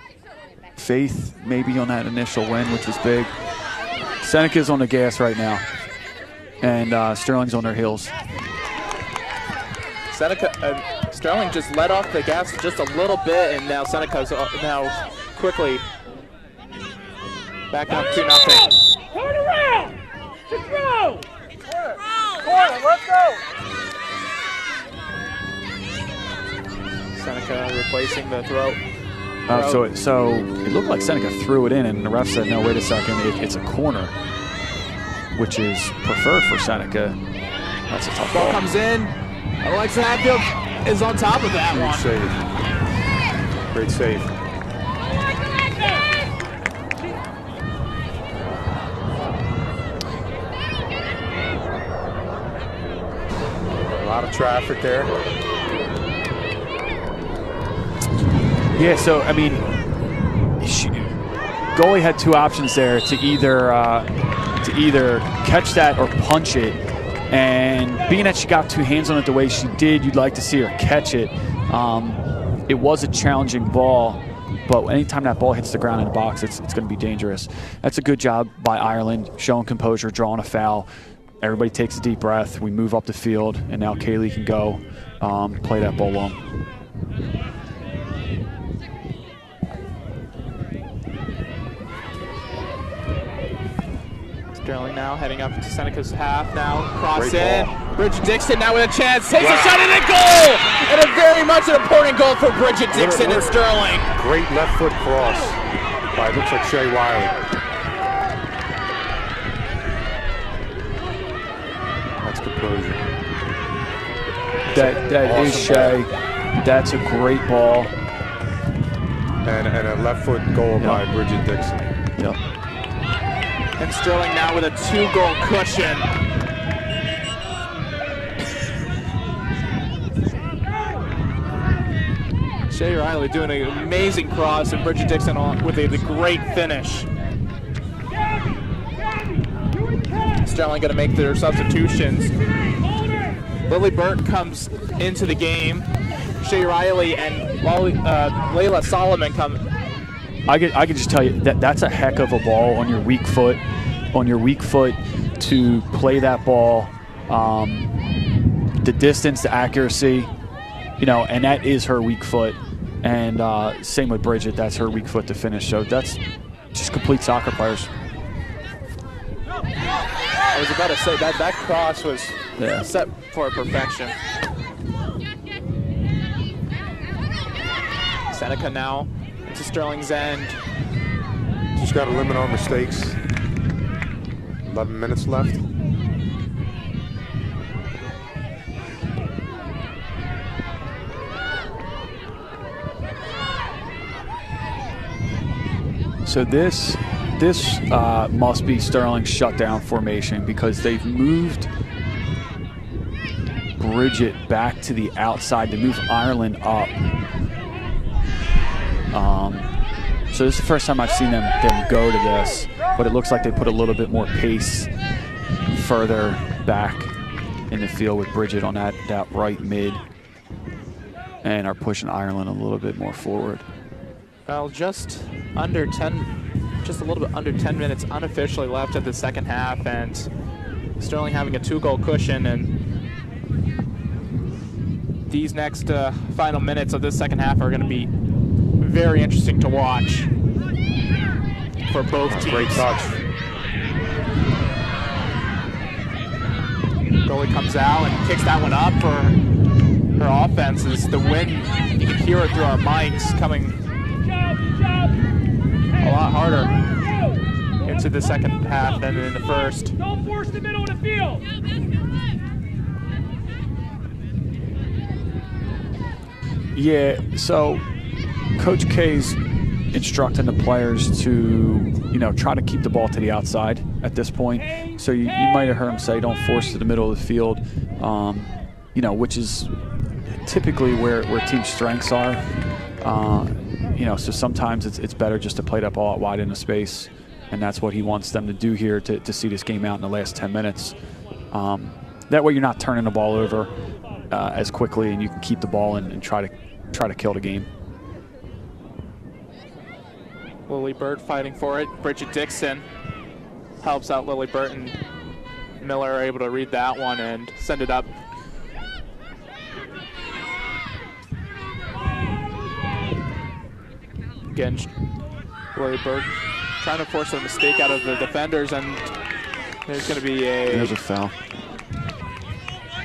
Faith maybe on that initial win, which was big. Seneca's on the gas right now, and Sterling's on their heels. Sterling just let off the gas just a little bit, and now Seneca's now quickly back up 2-0. Turn around to throw. Corner, let's go. Seneca replacing the throw. So it looked like Seneca threw it in, and the ref said, no, wait a second, it's a corner, which is preferred for Seneca. That's a tough ball. Comes in. Alexa Hatfield is on top of that one. Great save. A lot of traffic there. Yeah, so, I mean, goalie had two options there to either catch that or punch it. And being that she got two hands on it the way she did, you'd like to see her catch it. It was a challenging ball, but anytime that ball hits the ground in the box, it's going to be dangerous. That's a good job by Ireland, showing composure, drawing a foul. Everybody takes a deep breath. We move up the field, and now Kaylee can go play that ball long. Sterling now heading up to Seneca's half now. Cross in. Bridget Dixon now with a chance. Takes a shot and a goal! And a very much an important goal for Bridget Dixon and Sterling. Great left foot cross by, looks like Shea Wiley. That's composure. That awesome is Shea. That's a great ball. And a left foot goal by Bridget Dixon. Yep. And Sterling now with a 2-goal cushion. Shea Riley doing an amazing cross, and Bridget Dixon with a great finish. Sterling going to make their substitutions. Lily Burt comes into the game. Shea Riley and Layla Solomon come. I could just tell you that's a heck of a ball on your weak foot. On your weak foot to play that ball, the distance, the accuracy, and that is her weak foot. And same with Bridget, that's her weak foot to finish. So that's just complete soccer players. I was about to say that cross was set for perfection. Seneca now into Sterling's end. Just got to limit our mistakes. 11 minutes left. So this must be Sterling's shutdown formation because they've moved Bridget back to the outside to move Ireland up. So this is the first time I've seen them go to this, but it looks like they put a little bit more pace further back in the field with Bridget on that right mid, and are pushing Ireland a little bit more forward. Well, just a little bit under 10 minutes unofficially left of the second half, and Sterling having a 2-goal cushion, and these next final minutes of this second half are going to be very interesting to watch for both teams. Great touch. Goalie comes out and kicks that one up for her offense. As the wind, you can hear it through our mics coming a lot harder into the second half than in the first. Don't force the middle of the field. Yeah, so Coach K's instructing the players to, try to keep the ball to the outside at this point. So you might have heard him say, don't force to the middle of the field, which is typically where team strengths are. So sometimes it's better just to play that ball out wide into space, and that's what he wants them to do here to see this game out in the last 10 minutes. That way you're not turning the ball over as quickly, and you can keep the ball and try to kill the game. Lily Burt fighting for it. Bridget Dixon helps out Lily Burt, and Miller are able to read that one and send it up. Again, Lily Burt trying to force a mistake out of the defenders, and there's going to be There's a foul.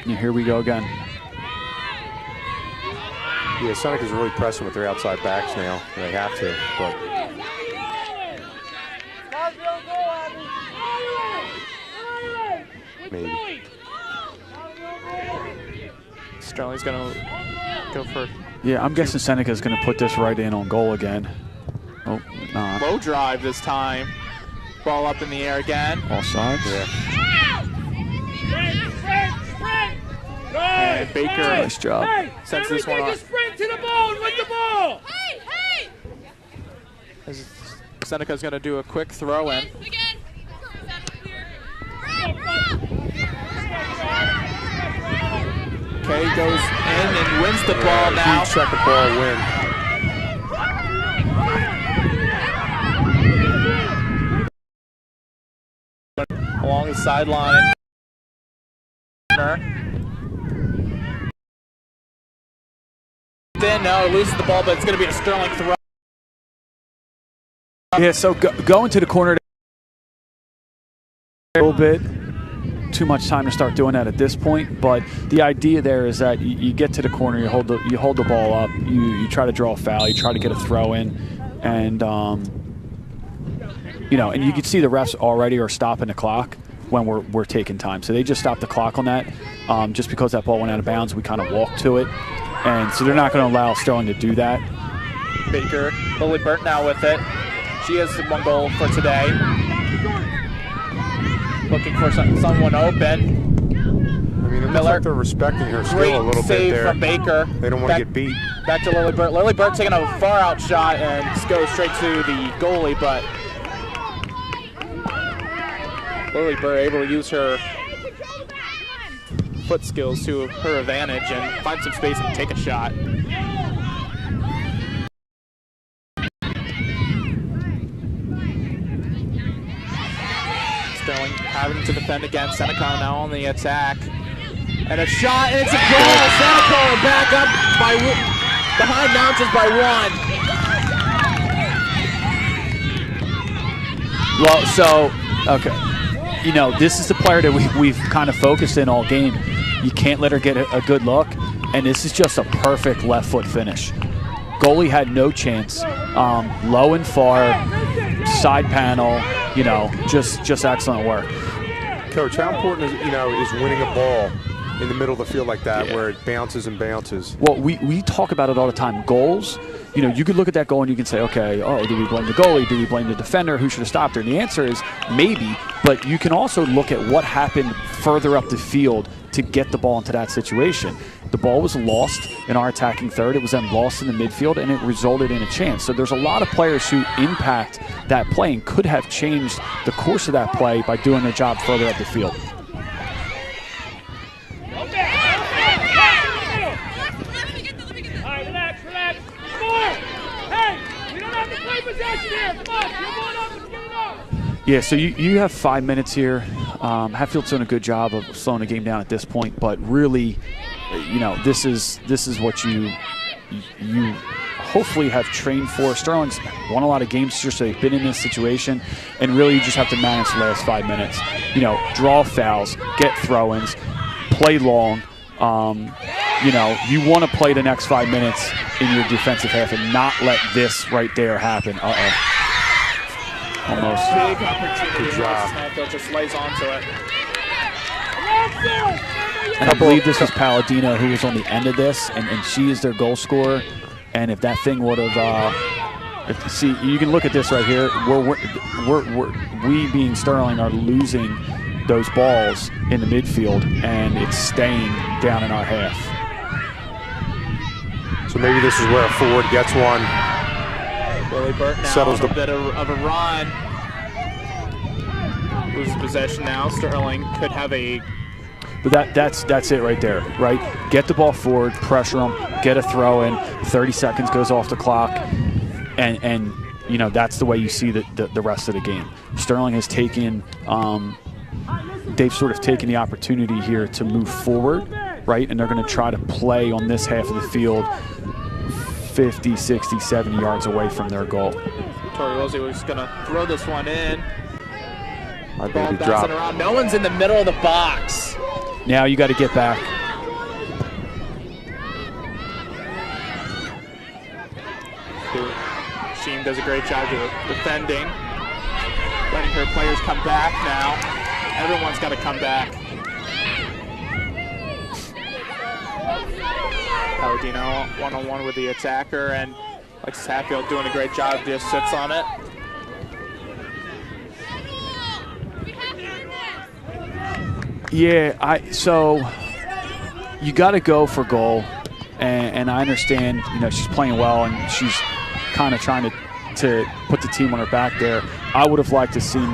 And here we go again. Yeah, Seneca's really pressing with their outside backs now. They have to, but maybe. Sterling's going to go for. Yeah, I'm guessing Seneca's going to put this right in on goal again. Oh, not. Low drive this time. Ball up in the air again. All sides. Yeah. And Baker nice job. Sends this one on. Sprint to the ball and win the ball. Seneca's going to do a quick throw in. Kay goes in and wins the ball now. Huge second ball win. Along the sideline. Then no, loses the ball, but it's going to be a Sterling throw. Yeah, so going to the corner a little bit. Too much time to start doing that at this point, but the idea there is that you get to the corner, you hold the ball up, you try to draw a foul, you try to get a throw in, and and you can see the refs already are stopping the clock when we're taking time. So they just stopped the clock on that, just because that ball went out of bounds. We kind of walked to it, and so they're not going to allow Sterling to do that. Baker, Lily Burt now with it. She has 1 goal for today. Looking for someone open. I mean, it looks like they're respecting her skill a little bit there. From Baker. They don't want to get beat. Back to Lily Burt. Lily Burt taking a far-out shot and goes straight to the goalie, but Lily Burt able to use her foot skills to her advantage and find some space and take a shot. Sterling having to defend against Seneca now on the attack And a shot, and it's a goal. Seneca back up by behind Mountains by 1. Well, so, okay. You know, this is the player that we've kind of focused in all game. You can't let her get a good look, and this is just a perfect left foot finish. Goalie had no chance. Low and far, side panel, you know, just excellent work. Coach, how important is winning a ball in the middle of the field like that, where it bounces and bounces? Well, we talk about it all the time. Goals, you know, you could look at that goal and you can say, okay, oh, do we blame the goalie? Do we blame the defender? Who should have stopped her? And the answer is maybe, but you can also look at what happened further up the field to get the ball into that situation. The ball was lost in our attacking third. It was then lost in the midfield, and it resulted in a chance. So there's a lot of players who impact that play and could have changed the course of that play by doing their job further up the field. Yeah, so you have 5 minutes here. Hatfield's doing a good job of slowing the game down at this point, but really, you know, this is what you hopefully have trained for. Sterling's won a lot of games just so they've been in this situation, and really you just have to manage the last 5 minutes. You know, draw fouls, get throw-ins, play long. You know, you want to play the next 5 minutes in your defensive half and not let this right there happen. Almost. Big opportunity. Good job. Hatfield just lays onto it. And I believe this was Palladino who was on the end of this, and she is their goal scorer. And if that thing would have, see, you can look at this right here. We being Sterling are losing those balls in the midfield, and it's staying down in our half. So maybe this is where a forward gets one. Willie Burt now settles a bit of a run. Loses possession now. Sterling could have a. But that's it right there, right? Get the ball forward, pressure them, get a throw in. 30 seconds goes off the clock, and you know that's the way you see the rest of the game. Sterling has taken. They've sort of taken the opportunity here to move forward, right? And they're going to try to play on this half of the field 50, 60, 70 yards away from their goal. Torriozzi was going to throw this one in. My ball baby dropped. Around. No one's in the middle of the box. Now you got to get back. Sheen does a great job defending, letting her players come back now. Everyone's got to come back. Palladino one-on-one with the attacker, and Alexis Hatfield doing a great job, just sits on it. Yeah, so you got to go for goal, and I understand, you know, she's playing well and she's kind of trying to put the team on her back there. I would have liked to see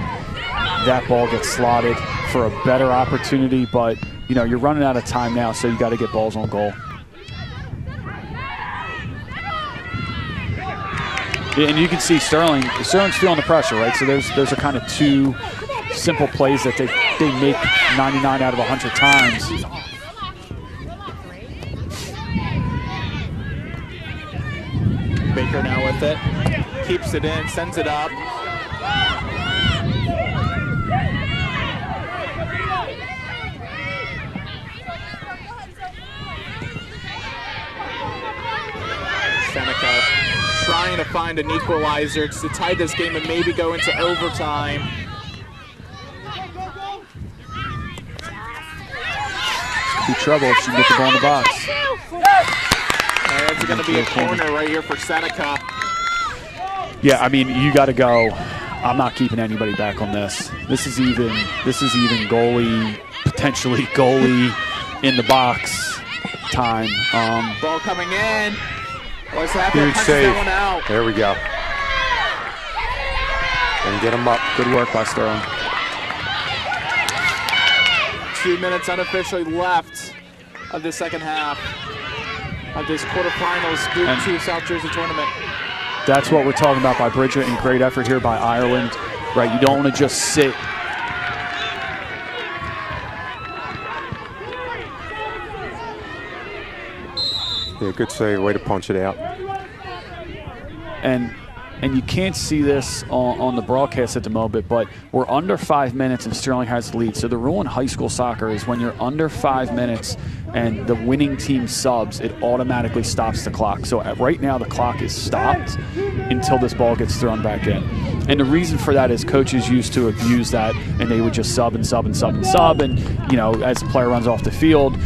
that ball get slotted for a better opportunity, but you know, you're running out of time now, so you got to get balls on goal. And you can see Sterling's feeling the pressure, right? So those are kind of two simple plays that they make 99 out of 100 times. Baker now with it, keeps it in, sends it up. Seneca trying to find an equalizer to tie this game and maybe go into overtime. Be trouble if she can get the ball in the box. It's going to be a corner right here for Seneca. Yeah, I mean, you got to go. I'm not keeping anybody back on this. This is even goalie, potentially goalie in the box time. Ball coming in. Huge save. There we go. And get him up. Good work by Sterling. 2 minutes unofficially left of the second half of this quarterfinals Group 2 South Jersey tournament. That's what we're talking about by Bridget, and great effort here by Ireland. Right, you don't want to just sit. Yeah, good save, way to punch it out. And you can't see this on the broadcast at the moment, but we're under 5 minutes and Sterling has the lead. So the rule in high school soccer is when you're under 5 minutes and the winning team subs, it automatically stops the clock. So right now the clock is stopped until this ball gets thrown back in. And the reason for that is coaches used to abuse that, and they would just sub and sub and sub and sub. And, you know, as the player runs off the field,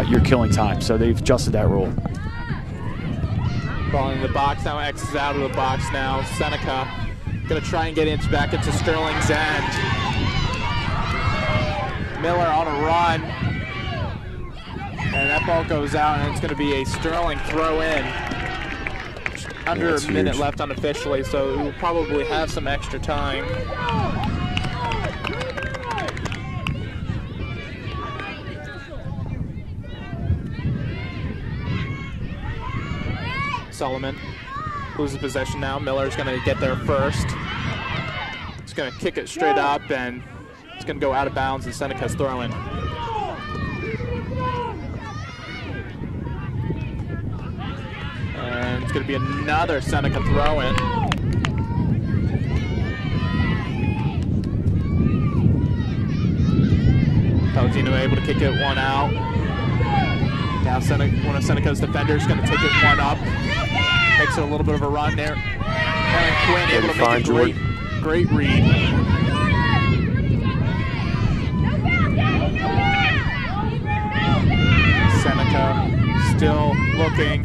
you're killing time. So they've adjusted that rule. Ball in the box now, X is out of the box now. Seneca going to try and get back into Sterling's end. Miller on a run. And that ball goes out, and it's going to be a Sterling throw in. Under a minute left unofficially, so we'll probably have some extra time. Solomon loses possession now. Miller's going to get there first. He's going to kick it straight up, and it's going to go out of bounds, and Seneca's throwing. And it's going to be another Seneca throw-in. Paladino able to kick it one out. Now one of Seneca's defenders is going to take it one up. Makes it a little bit of a run there. Aaron Quinn able to make a great read. Seneca still looking.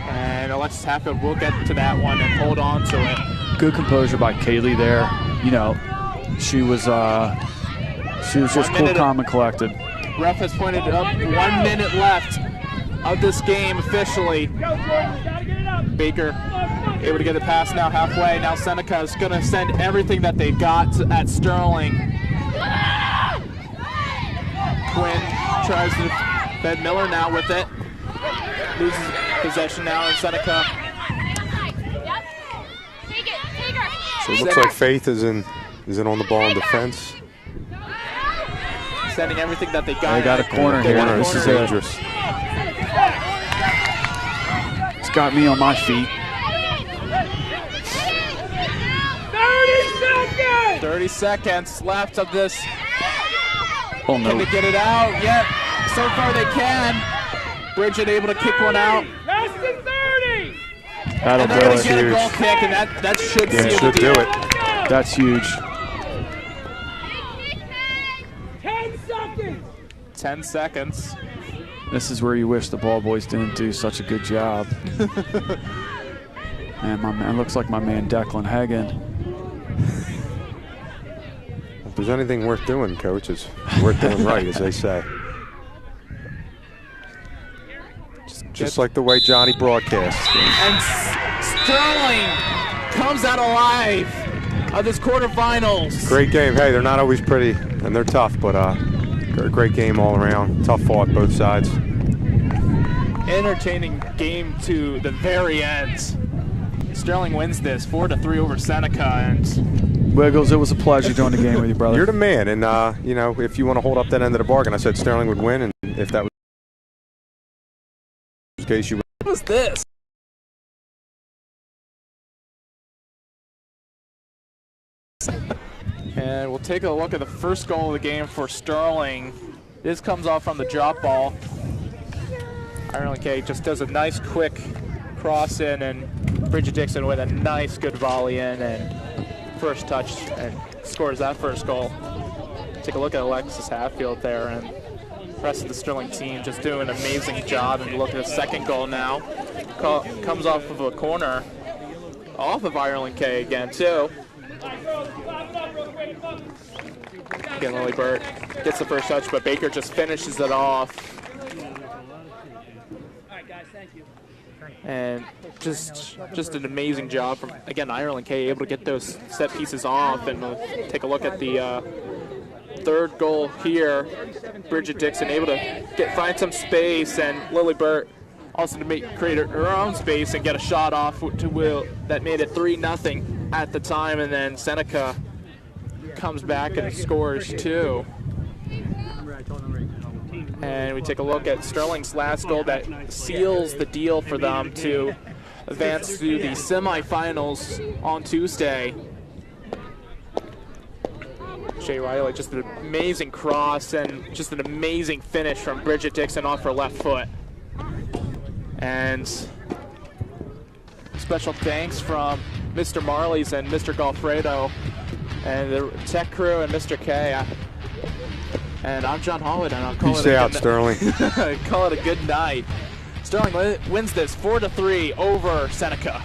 And Alexis Hatfield will get to that one and hold on to it. Good composure by Kaylee there. You know, she was just cool, calm, and collected. Ref has pointed up 1 minute left of this game officially. Baker able to get it past now halfway. Now Seneca is going to send everything that they got at Sterling. Quinn tries to defend Miller now with it. Loses possession now, and Seneca. So it looks like Faith is in on the ball in defense. Sending everything that they got. They got a corner here. This is dangerous. It's got me on my feet. 30 seconds left of this. Oh no. Can they get it out? Yep. So far they can. Bridget able to kick one out. Less than 30. That'll and they're going to get a goal kick, and that should seal the deal. Do it. That's huge. 10 seconds. This is where you wish the ball boys didn't do such a good job. Man, my man looks like my man Declan Hagan. If there's anything worth doing, Coach, it's worth doing right, as they say. Just like the way Johnny broadcasts. And Sterling comes out alive of this quarterfinals. Great game. Hey, they're not always pretty, and they're tough, but a great game all around. Tough fought both sides. Entertaining game to the very end. Sterling wins this 4-3 over Seneca. And Wiggles, it was a pleasure doing the game with you, brother. You're the man, and you know, if you want to hold up that end of the bargain, I said Sterling would win, and if that was the case, you would. What was this? And we'll take a look at the first goal of the game for Sterling. This comes off from the drop ball. Ireland K just does a nice quick cross in, and Bridget Dixon with a nice good volley in and first touch and scores that first goal. Take a look at Alexis Hatfield there, and the rest of the Sterling team just doing an amazing job. And look at the second goal now. Comes off of a corner, off of Ireland K again too. Again, Lily Burt gets the first touch, but Baker just finishes it off. And just an amazing job from, again, Ireland K able to get those set pieces off. And we'll take a look at the third goal here. Bridget Dixon able to find some space, and Lily Burt also to create her own space and get a shot off to Will that made it 3-0 at the time. And then Seneca comes back and scores 2. And we take a look at Sterling's last goal that seals the deal for them to advance to the semifinals on Tuesday. Jay Riley, just an amazing cross and just an amazing finish from Bridget Dixon off her left foot. And special thanks from Mr. Marley's and Mr. Golfredo and the tech crew and Mr. K. And I'm John Holland, and I'll call Peace it out, Sterling. call it a good night. Sterling wins this 4-3 over Seneca.